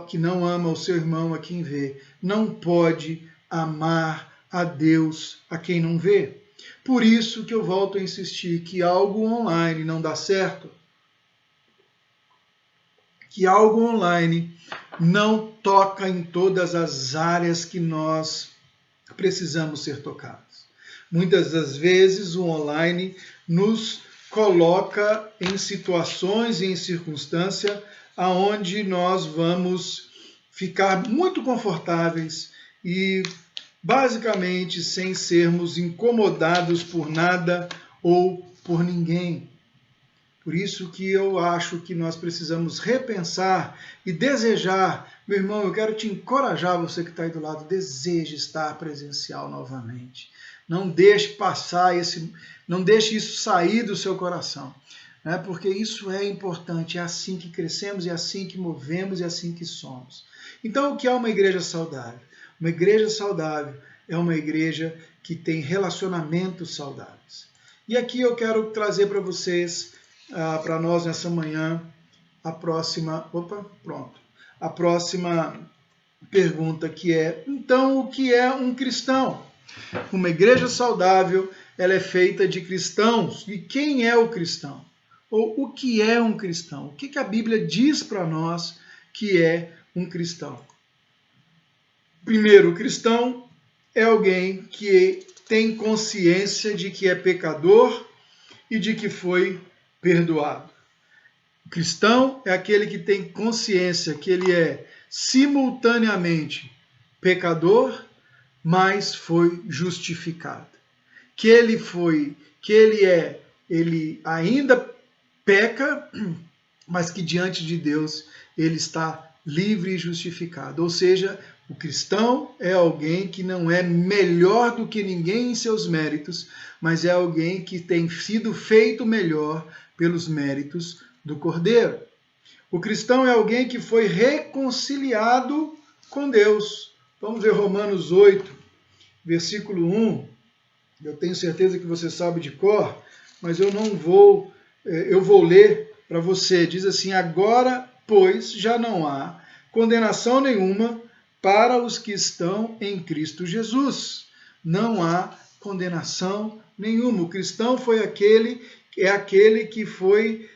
que não ama o seu irmão a quem vê, não pode amar a Deus a quem não vê. Por isso que eu volto a insistir que algo online não dá certo, que algo online não toca em todas as áreas que nós precisamos ser tocados. Muitas das vezes o online nos coloca em situações e em circunstâncias aonde nós vamos ficar muito confortáveis e basicamente sem sermos incomodados por nada ou por ninguém. Por isso que eu acho que nós precisamos repensar e desejar. Meu irmão, eu quero te encorajar, você que está aí do lado, deseje estar presencial novamente. Não deixe passar não deixe isso sair do seu coração, né? Porque isso é importante, é assim que crescemos, é assim que movemos, é assim que somos. Então, o que é uma igreja saudável? Uma igreja saudável é uma igreja que tem relacionamentos saudáveis. E aqui eu quero trazer para vocês, para nós nessa manhã, a próxima pergunta, que é, então, o que é um cristão? Uma igreja saudável, ela é feita de cristãos. E quem é o cristão? Ou o que é um cristão? O que a Bíblia diz para nós que é um cristão? Primeiro, o cristão é alguém que tem consciência de que é pecador e de que foi perdoado. O cristão é aquele que tem consciência que ele é simultaneamente pecador, mas foi justificado. Que ele ainda peca, mas que diante de Deus ele está livre e justificado. Ou seja, o cristão é alguém que não é melhor do que ninguém em seus méritos, mas é alguém que tem sido feito melhor pelos méritos do Cordeiro. O cristão é alguém que foi reconciliado com Deus. Vamos ver Romanos 8, versículo 1. Eu tenho certeza que você sabe de cor, mas eu vou ler para você. Diz assim: agora, pois, já não há condenação nenhuma para os que estão em Cristo Jesus. Não há condenação nenhuma. O cristão é aquele que foi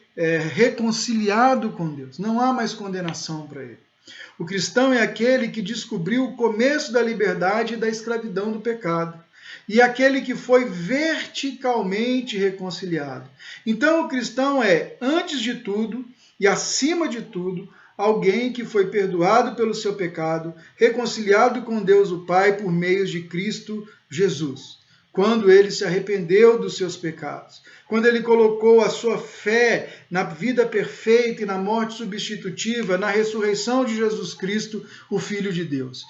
reconciliado com Deus. Não há mais condenação para ele. O cristão é aquele que descobriu o começo da liberdade e da escravidão do pecado. E aquele que foi verticalmente reconciliado. Então o cristão é, antes de tudo e acima de tudo, alguém que foi perdoado pelo seu pecado, reconciliado com Deus o Pai por meio de Cristo Jesus. Quando ele se arrependeu dos seus pecados, quando ele colocou a sua fé na vida perfeita e na morte substitutiva, na ressurreição de Jesus Cristo, o Filho de Deus.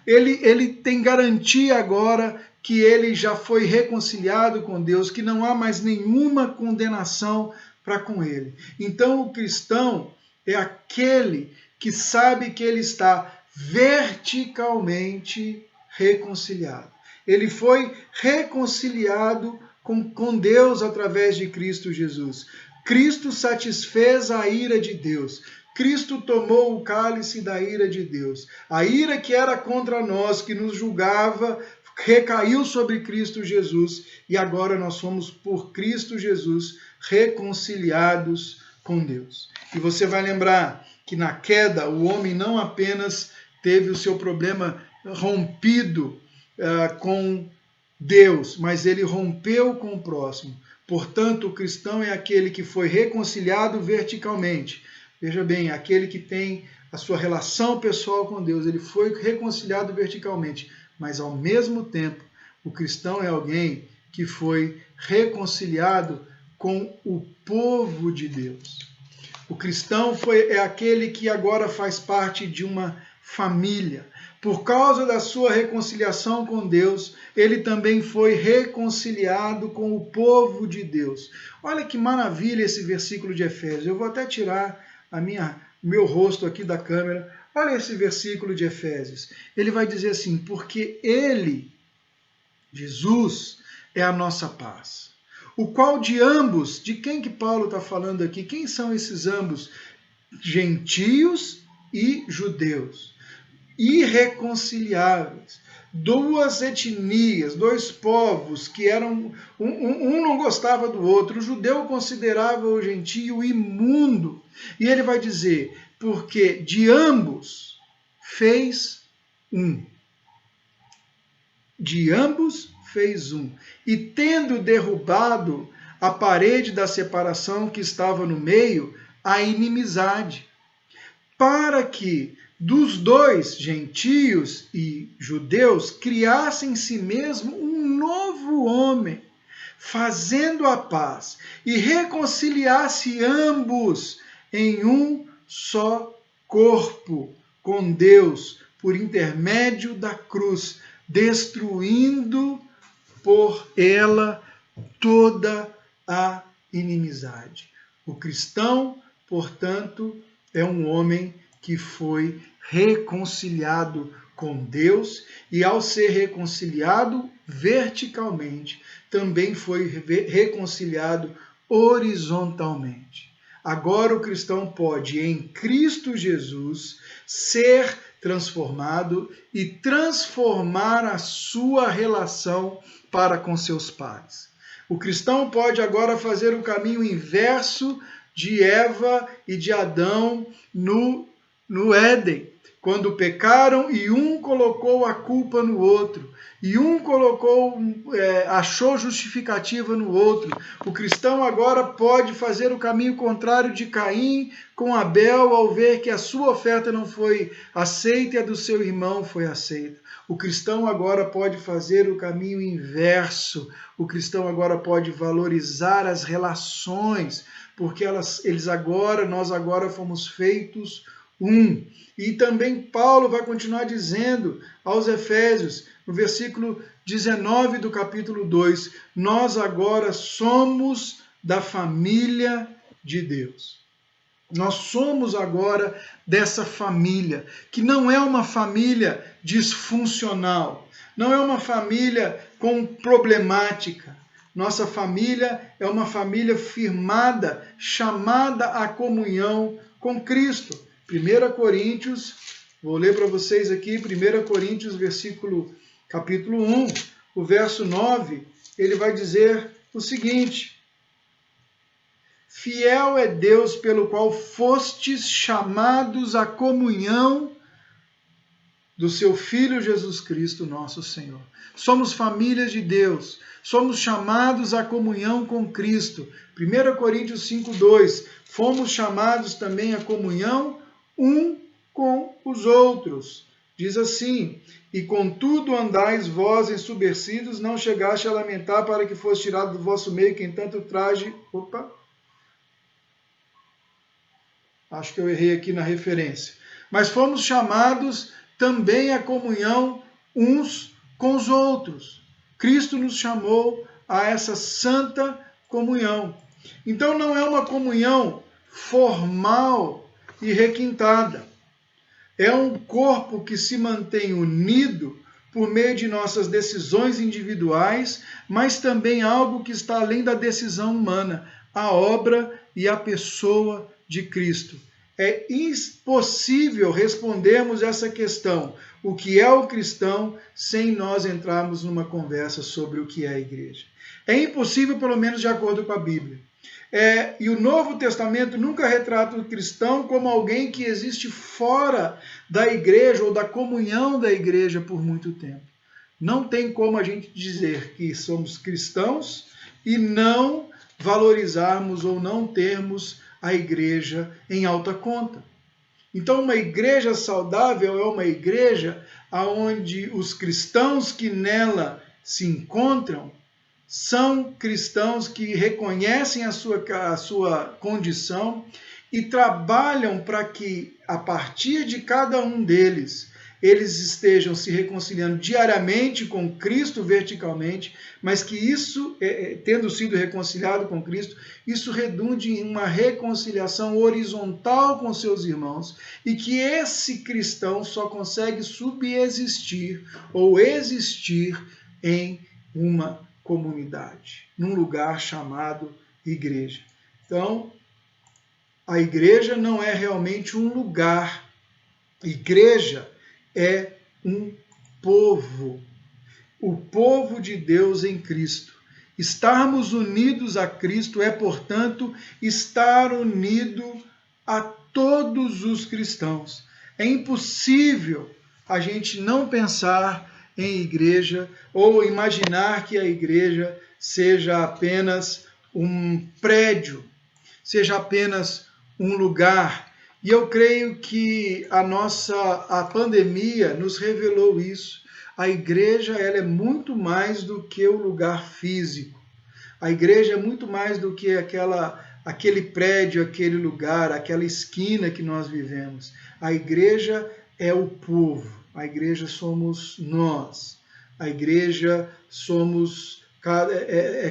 Ele tem garantia agora que ele já foi reconciliado com Deus, que não há mais nenhuma condenação para com ele. Então o cristão é aquele que sabe que ele está verticalmente reconciliado. Ele foi reconciliado com Deus através de Cristo Jesus. Cristo satisfez a ira de Deus. Cristo tomou o cálice da ira de Deus. A ira que era contra nós, que nos julgava, recaiu sobre Cristo Jesus. E agora nós somos, por Cristo Jesus, reconciliados com Deus. E você vai lembrar que na queda o homem não apenas teve o seu problema rompido com Deus, mas ele rompeu com o próximo. Portanto, o cristão é aquele que foi reconciliado verticalmente. Veja bem, aquele que tem a sua relação pessoal com Deus, ele foi reconciliado verticalmente, mas ao mesmo tempo, o cristão é alguém que foi reconciliado com o povo de Deus. O cristão é aquele que agora faz parte de uma família. Por causa da sua reconciliação com Deus, ele também foi reconciliado com o povo de Deus. Olha que maravilha esse versículo de Efésios. Eu vou até tirar meu rosto aqui da câmera. Olha esse versículo de Efésios. Ele vai dizer assim: porque ele, Jesus, é a nossa paz, o qual de ambos, de quem que Paulo está falando aqui? Quem são esses ambos? Gentios e judeus, irreconciliáveis, duas etnias, dois povos que eram, um não gostava do outro. O judeu considerava o gentio imundo, e ele vai dizer, porque de ambos fez um. De ambos fez um. E tendo derrubado a parede da separação que estava no meio, a inimizade, para que dos dois, gentios e judeus, criassem em si mesmo um novo homem, fazendo a paz, e reconciliasse ambos em um só corpo com Deus, por intermédio da cruz, destruindo por ela toda a inimizade. O cristão, portanto, é um homem que foi reconciliado com Deus, e ao ser reconciliado verticalmente, também foi reconciliado horizontalmente. Agora o cristão pode, em Cristo Jesus, ser transformado e transformar a sua relação para com seus pais. O cristão pode agora fazer o caminho inverso de Eva e de Adão no Éden, quando pecaram e um colocou a culpa no outro, e um achou justificativa no outro. O cristão agora pode fazer o caminho contrário de Caim com Abel, ao ver que a sua oferta não foi aceita e a do seu irmão foi aceita. O cristão agora pode fazer o caminho inverso. O cristão agora pode valorizar as relações, porque nós agora fomos feitos um. E também Paulo vai continuar dizendo aos Efésios, no versículo 19 do capítulo 2, nós agora somos da família de Deus. Nós somos agora dessa família, que não é uma família disfuncional, não é uma família com problemática. Nossa família é uma família firmada, chamada à comunhão com Cristo. 1 Coríntios, vou ler para vocês aqui, 1 Coríntios, capítulo 1, o verso 9, ele vai dizer o seguinte: fiel é Deus pelo qual fostes chamados à comunhão do seu Filho Jesus Cristo, nosso Senhor. Somos famílias de Deus, somos chamados à comunhão com Cristo. 1 Coríntios 5:2, fomos chamados também à comunhão um com os outros. Diz assim: e contudo andais vós ensurecidos, não chegaste a lamentar para que fosse tirado do vosso meio quem tanto traje... Acho que eu errei aqui na referência. Mas fomos chamados também à comunhão uns com os outros. Cristo nos chamou a essa santa comunhão. Então não é uma comunhão formal e requintada. É um corpo que se mantém unido por meio de nossas decisões individuais, mas também algo que está além da decisão humana, a obra e a pessoa de Cristo. É impossível respondermos essa questão, o que é o cristão, sem nós entrarmos numa conversa sobre o que é a igreja. É impossível, pelo menos de acordo com a Bíblia. E o Novo Testamento nunca retrata o cristão como alguém que existe fora da igreja ou da comunhão da igreja por muito tempo. Não tem como a gente dizer que somos cristãos e não valorizarmos ou não termos a igreja em alta conta. Então, uma igreja saudável é uma igreja onde os cristãos que nela se encontram são cristãos que reconhecem a sua condição e trabalham para que, a partir de cada um deles, eles estejam se reconciliando diariamente com Cristo verticalmente, mas que isso, tendo sido reconciliado com Cristo, isso redunde em uma reconciliação horizontal com seus irmãos, e que esse cristão só consegue subsistir ou existir em uma comunidade, num lugar chamado igreja. Então, a igreja não é realmente um lugar. Igreja é um povo. O povo de Deus em Cristo. Estarmos unidos a Cristo é, portanto, estar unido a todos os cristãos. É impossível a gente não pensar em igreja ou imaginar que a igreja seja apenas um prédio, seja apenas um lugar. E eu creio que a pandemia nos revelou isso. A igreja, ela é muito mais do que o lugar físico. A igreja é muito mais do que aquele prédio, aquele lugar, aquela esquina que nós vivemos. A igreja é o povo. A igreja somos nós. A igreja somos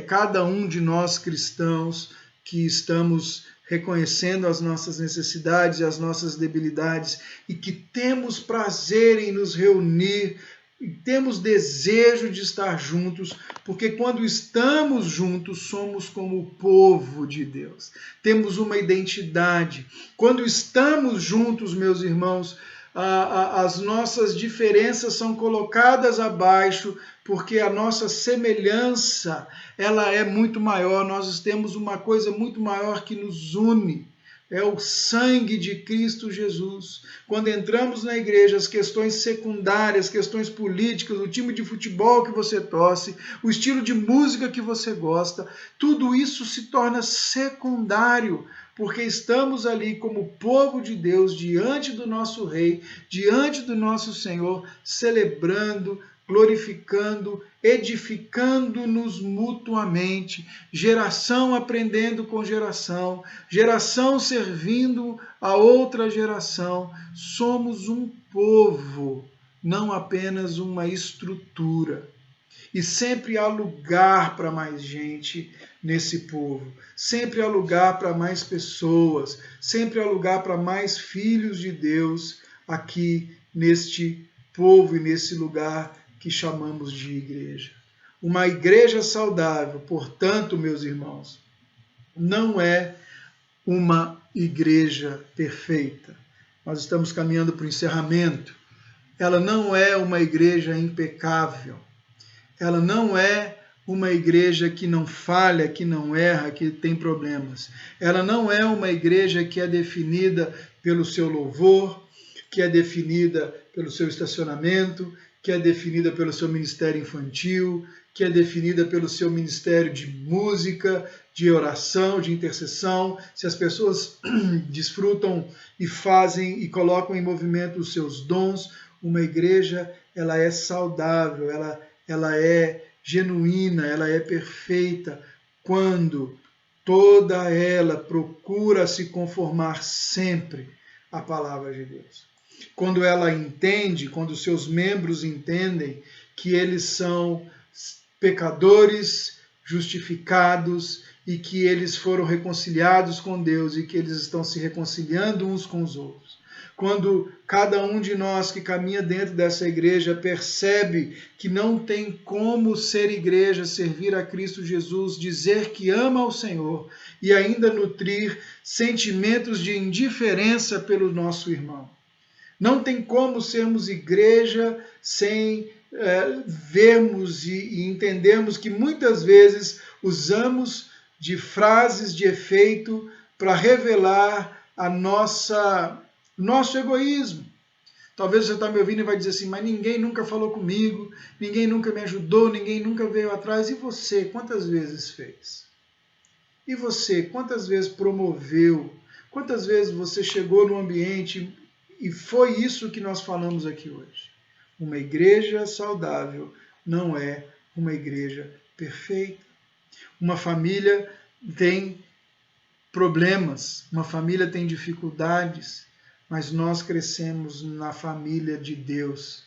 cada um de nós cristãos que estamos reconhecendo as nossas necessidades e as nossas debilidades e que temos prazer em nos reunir, e temos desejo de estar juntos, porque quando estamos juntos somos como o povo de Deus. Temos uma identidade. Quando estamos juntos, meus irmãos, as nossas diferenças são colocadas abaixo, porque a nossa semelhança, ela é muito maior. Nós temos uma coisa muito maior que nos une. É o sangue de Cristo Jesus. Quando entramos na igreja, as questões secundárias, questões políticas, o time de futebol que você torce, o estilo de música que você gosta, tudo isso se torna secundário, porque estamos ali como povo de Deus, diante do nosso Rei, diante do nosso Senhor, celebrando, glorificando, edificando-nos mutuamente, geração aprendendo com geração, geração servindo a outra geração. Somos um povo, não apenas uma estrutura. E sempre há lugar para mais gente nesse povo, sempre há lugar para mais pessoas, sempre há lugar para mais filhos de Deus aqui neste povo e nesse lugar que chamamos de igreja. Uma igreja saudável, portanto, meus irmãos, não é uma igreja perfeita. Nós estamos caminhando para o encerramento. Ela não é uma igreja impecável. Ela não é uma igreja que não falha, que não erra, que tem problemas. Ela não é uma igreja que é definida pelo seu louvor, que é definida pelo seu estacionamento, que é definida pelo seu ministério infantil, que é definida pelo seu ministério de música, de oração, de intercessão. Se as pessoas desfrutam e fazem e colocam em movimento os seus dons, uma igreja, ela é saudável, ela é genuína, ela é perfeita quando toda ela procura se conformar sempre à palavra de Deus. Quando ela entende, quando seus membros entendem que eles são pecadores justificados e que eles foram reconciliados com Deus e que eles estão se reconciliando uns com os outros. Quando cada um de nós que caminha dentro dessa igreja percebe que não tem como ser igreja, servir a Cristo Jesus, dizer que ama ao Senhor e ainda nutrir sentimentos de indiferença pelo nosso irmão. Não tem como sermos igreja sem vermos e entendermos que muitas vezes usamos de frases de efeito para revelar a nosso egoísmo. Talvez você está me ouvindo e vai dizer assim, mas ninguém nunca falou comigo, ninguém nunca me ajudou, ninguém nunca veio atrás. E você, quantas vezes fez? E você, quantas vezes promoveu? Quantas vezes você chegou no ambiente e foi isso que nós falamos aqui hoje? Uma igreja saudável não é uma igreja perfeita. Uma família tem problemas, uma família tem dificuldades, mas nós crescemos na família de Deus.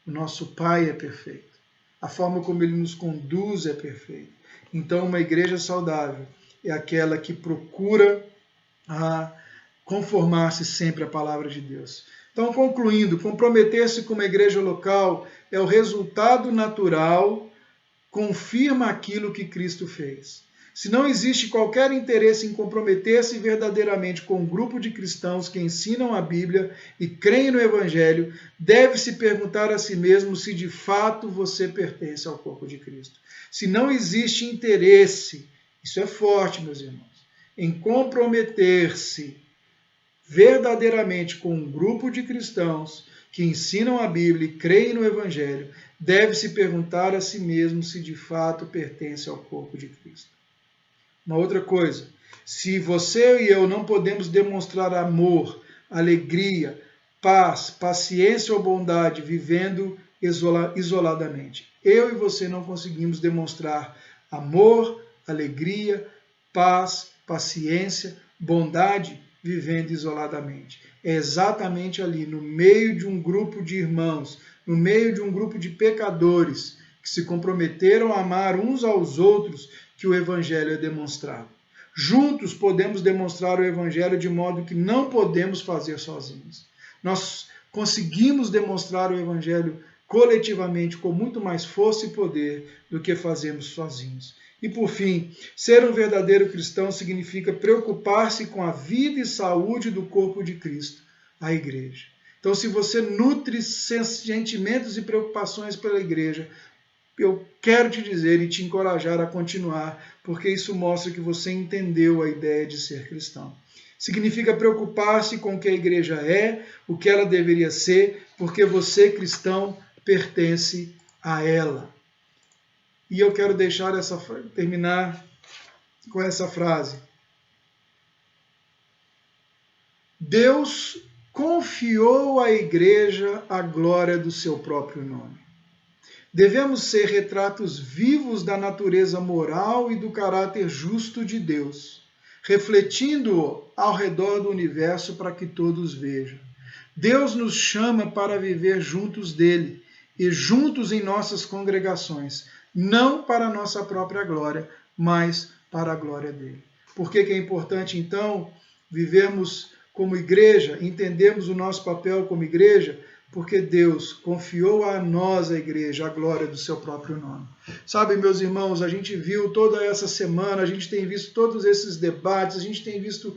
O nosso Pai é perfeito. A forma como Ele nos conduz é perfeita. Então, uma igreja saudável é aquela que procura conformar-se sempre à palavra de Deus. Então, concluindo, comprometer-se com uma igreja local é o resultado natural, confirma aquilo que Cristo fez. Se não existe qualquer interesse em comprometer-se verdadeiramente com um grupo de cristãos que ensinam a Bíblia e creem no Evangelho, deve-se perguntar a si mesmo se de fato você pertence ao corpo de Cristo. Se não existe interesse, isso é forte, meus irmãos, em comprometer-se verdadeiramente com um grupo de cristãos que ensinam a Bíblia e creem no Evangelho, deve-se perguntar a si mesmo se de fato pertence ao corpo de Cristo. Uma outra coisa, se você e eu não podemos demonstrar amor, alegria, paz, paciência ou bondade vivendo isoladamente, eu e você não conseguimos demonstrar amor, alegria, paz, paciência, bondade vivendo isoladamente. É exatamente ali, no meio de um grupo de irmãos, no meio de um grupo de pecadores que se comprometeram a amar uns aos outros, que o Evangelho é demonstrado. Juntos podemos demonstrar o Evangelho de modo que não podemos fazer sozinhos. Nós conseguimos demonstrar o Evangelho coletivamente com muito mais força e poder do que fazemos sozinhos. E por fim, ser um verdadeiro cristão significa preocupar-se com a vida e saúde do corpo de Cristo, a igreja. Então, se você nutre sentimentos e preocupações pela igreja, eu quero te dizer e te encorajar a continuar, porque isso mostra que você entendeu a ideia de ser cristão. Significa preocupar-se com o que a igreja é, o que ela deveria ser, porque você, cristão, pertence a ela. E eu quero terminar com essa frase. Deus confiou à igreja a glória do seu próprio nome. Devemos ser retratos vivos da natureza moral e do caráter justo de Deus, refletindo-o ao redor do universo para que todos vejam. Deus nos chama para viver juntos dele e juntos em nossas congregações, não para a nossa própria glória, mas para a glória dele. Por que é importante, então, vivermos como igreja, entendermos o nosso papel como igreja? Porque Deus confiou a nós, a igreja, a glória do seu próprio nome. Sabe, meus irmãos, a gente viu toda essa semana, a gente tem visto todos esses debates, a gente tem visto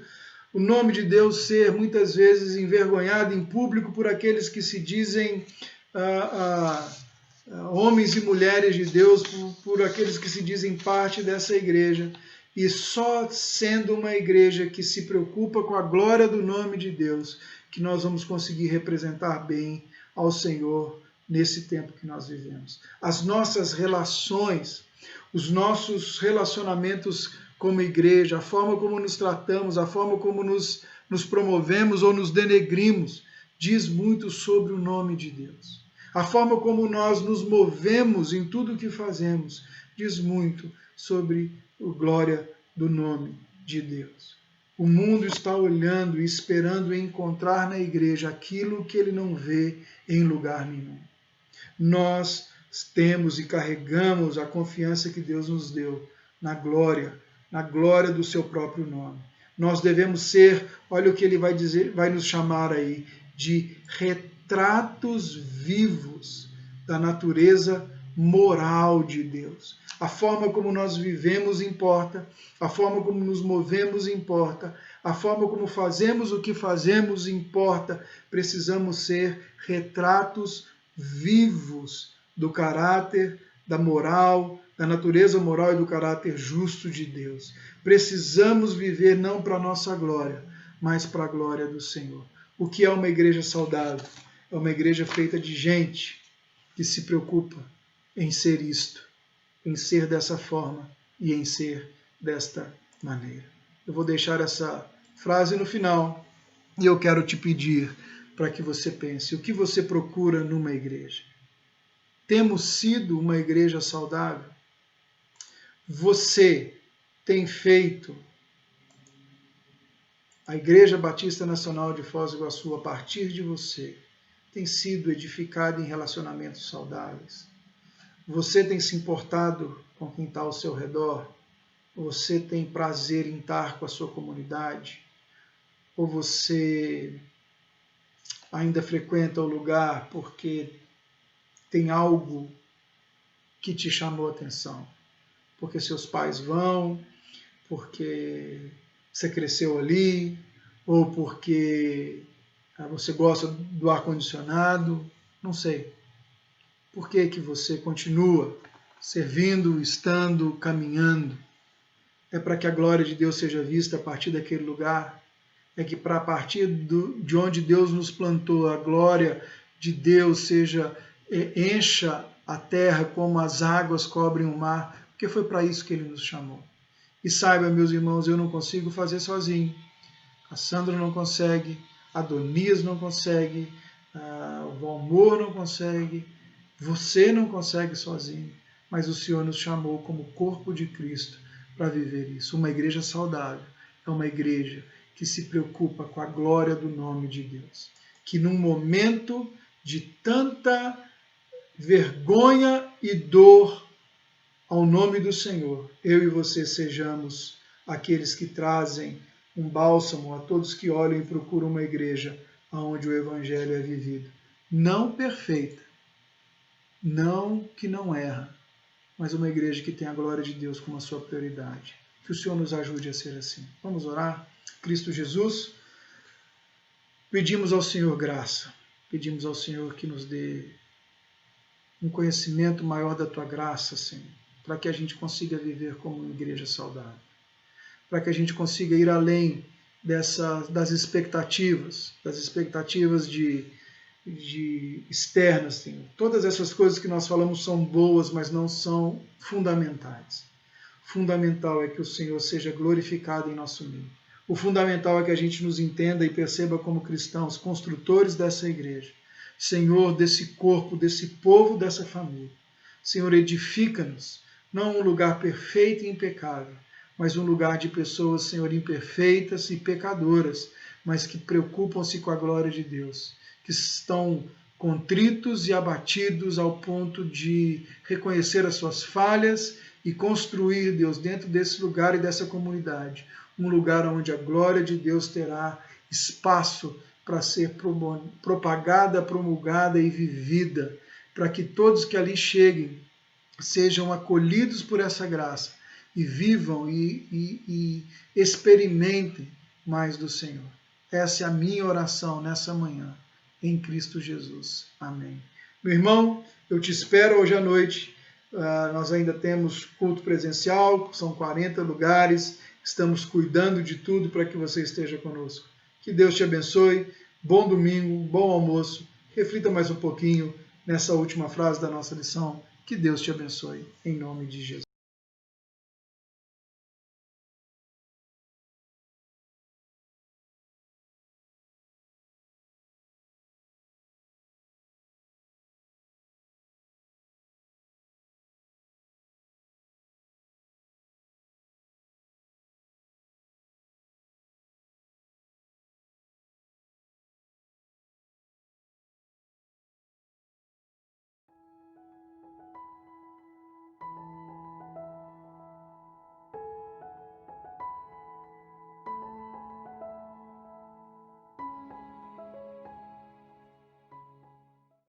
o nome de Deus ser muitas vezes envergonhado em público por aqueles que se dizem homens e mulheres de Deus, por aqueles que se dizem parte dessa igreja. E só sendo uma igreja que se preocupa com a glória do nome de Deus, que nós vamos conseguir representar bem ao Senhor nesse tempo que nós vivemos. As nossas relações, os nossos relacionamentos como igreja, a forma como nos tratamos, a forma como nos promovemos ou nos denegrimos, diz muito sobre o nome de Deus. A forma como nós nos movemos em tudo o que fazemos, diz muito sobre a glória do nome de Deus. O mundo está olhando e esperando encontrar na igreja aquilo que ele não vê em lugar nenhum. Nós temos e carregamos a confiança que Deus nos deu na glória do seu próprio nome. Nós devemos ser, olha o que ele vai dizer, vai nos chamar aí, de retratos vivos da natureza moral de Deus. A forma como nós vivemos importa, a forma como nos movemos importa, a forma como fazemos o que fazemos importa. Precisamos ser retratos vivos do caráter, da moral, da natureza moral e do caráter justo de Deus. Precisamos viver não para a nossa glória, mas para a glória do Senhor. O que é uma igreja saudável? É uma igreja feita de gente que se preocupa em ser isto, em ser dessa forma e em ser desta maneira. Eu vou deixar essa frase no final e eu quero te pedir para que você pense o que você procura numa igreja. Temos sido uma igreja saudável? você tem feito a Igreja Batista Nacional de Foz do Iguaçu, a partir de você, tem sido edificada em relacionamentos saudáveis? Você tem se importado com quem está ao seu redor? Você tem prazer em estar com a sua comunidade? Ou você ainda frequenta o lugar porque tem algo que te chamou a atenção? Porque seus pais vão, porque você cresceu ali, ou porque você gosta do ar-condicionado, não sei. Por que que você continua servindo, estando, caminhando? É para que a glória de Deus seja vista a partir daquele lugar? É que para a partir de onde Deus nos plantou, a glória de Deus encha a terra como as águas cobrem o mar? Porque foi para isso que Ele nos chamou. E saiba, meus irmãos, eu não consigo fazer sozinho. A Sandra não consegue, a Donias não consegue, o Valmor não consegue, você não consegue sozinho. Mas o Senhor nos chamou como corpo de Cristo para viver isso. Uma igreja saudável é uma igreja que se preocupa com a glória do nome de Deus. Que num momento de tanta vergonha e dor ao nome do Senhor, eu e você sejamos aqueles que trazem um bálsamo a todos que olham e procuram uma igreja onde o Evangelho é vivido. Não perfeita, não que não erra, mas uma igreja que tem a glória de Deus como a sua prioridade. Que o Senhor nos ajude a ser assim. Vamos orar? Cristo Jesus, pedimos ao Senhor graça, pedimos ao Senhor que nos dê um conhecimento maior da Tua graça, Senhor, para que a gente consiga viver como uma igreja saudável, para que a gente consiga ir além das expectativas externas, Senhor. Todas essas coisas que nós falamos são boas, mas não são fundamentais. Fundamental é que o Senhor seja glorificado em nosso meio. O fundamental é que a gente nos entenda e perceba como cristãos, construtores dessa igreja, Senhor, desse corpo, desse povo, dessa família. Senhor, edifica-nos, não um lugar perfeito e impecável, mas um lugar de pessoas, Senhor, imperfeitas e pecadoras, mas que preocupam-se com a glória de Deus, que estão contritos e abatidos ao ponto de reconhecer as suas falhas e construir, Deus, dentro desse lugar e dessa comunidade, um lugar onde a glória de Deus terá espaço para ser propagada, promulgada e vivida, para que todos que ali cheguem sejam acolhidos por essa graça e vivam e experimentem mais do Senhor. Essa é a minha oração nessa manhã, em Cristo Jesus. Amém. Meu irmão, eu te espero hoje à noite. Nós ainda temos culto presencial, são 40 lugares, estamos cuidando de tudo para que você esteja conosco. Que Deus te abençoe, bom domingo, bom almoço, reflita mais um pouquinho nessa última frase da nossa lição. Que Deus te abençoe, em nome de Jesus.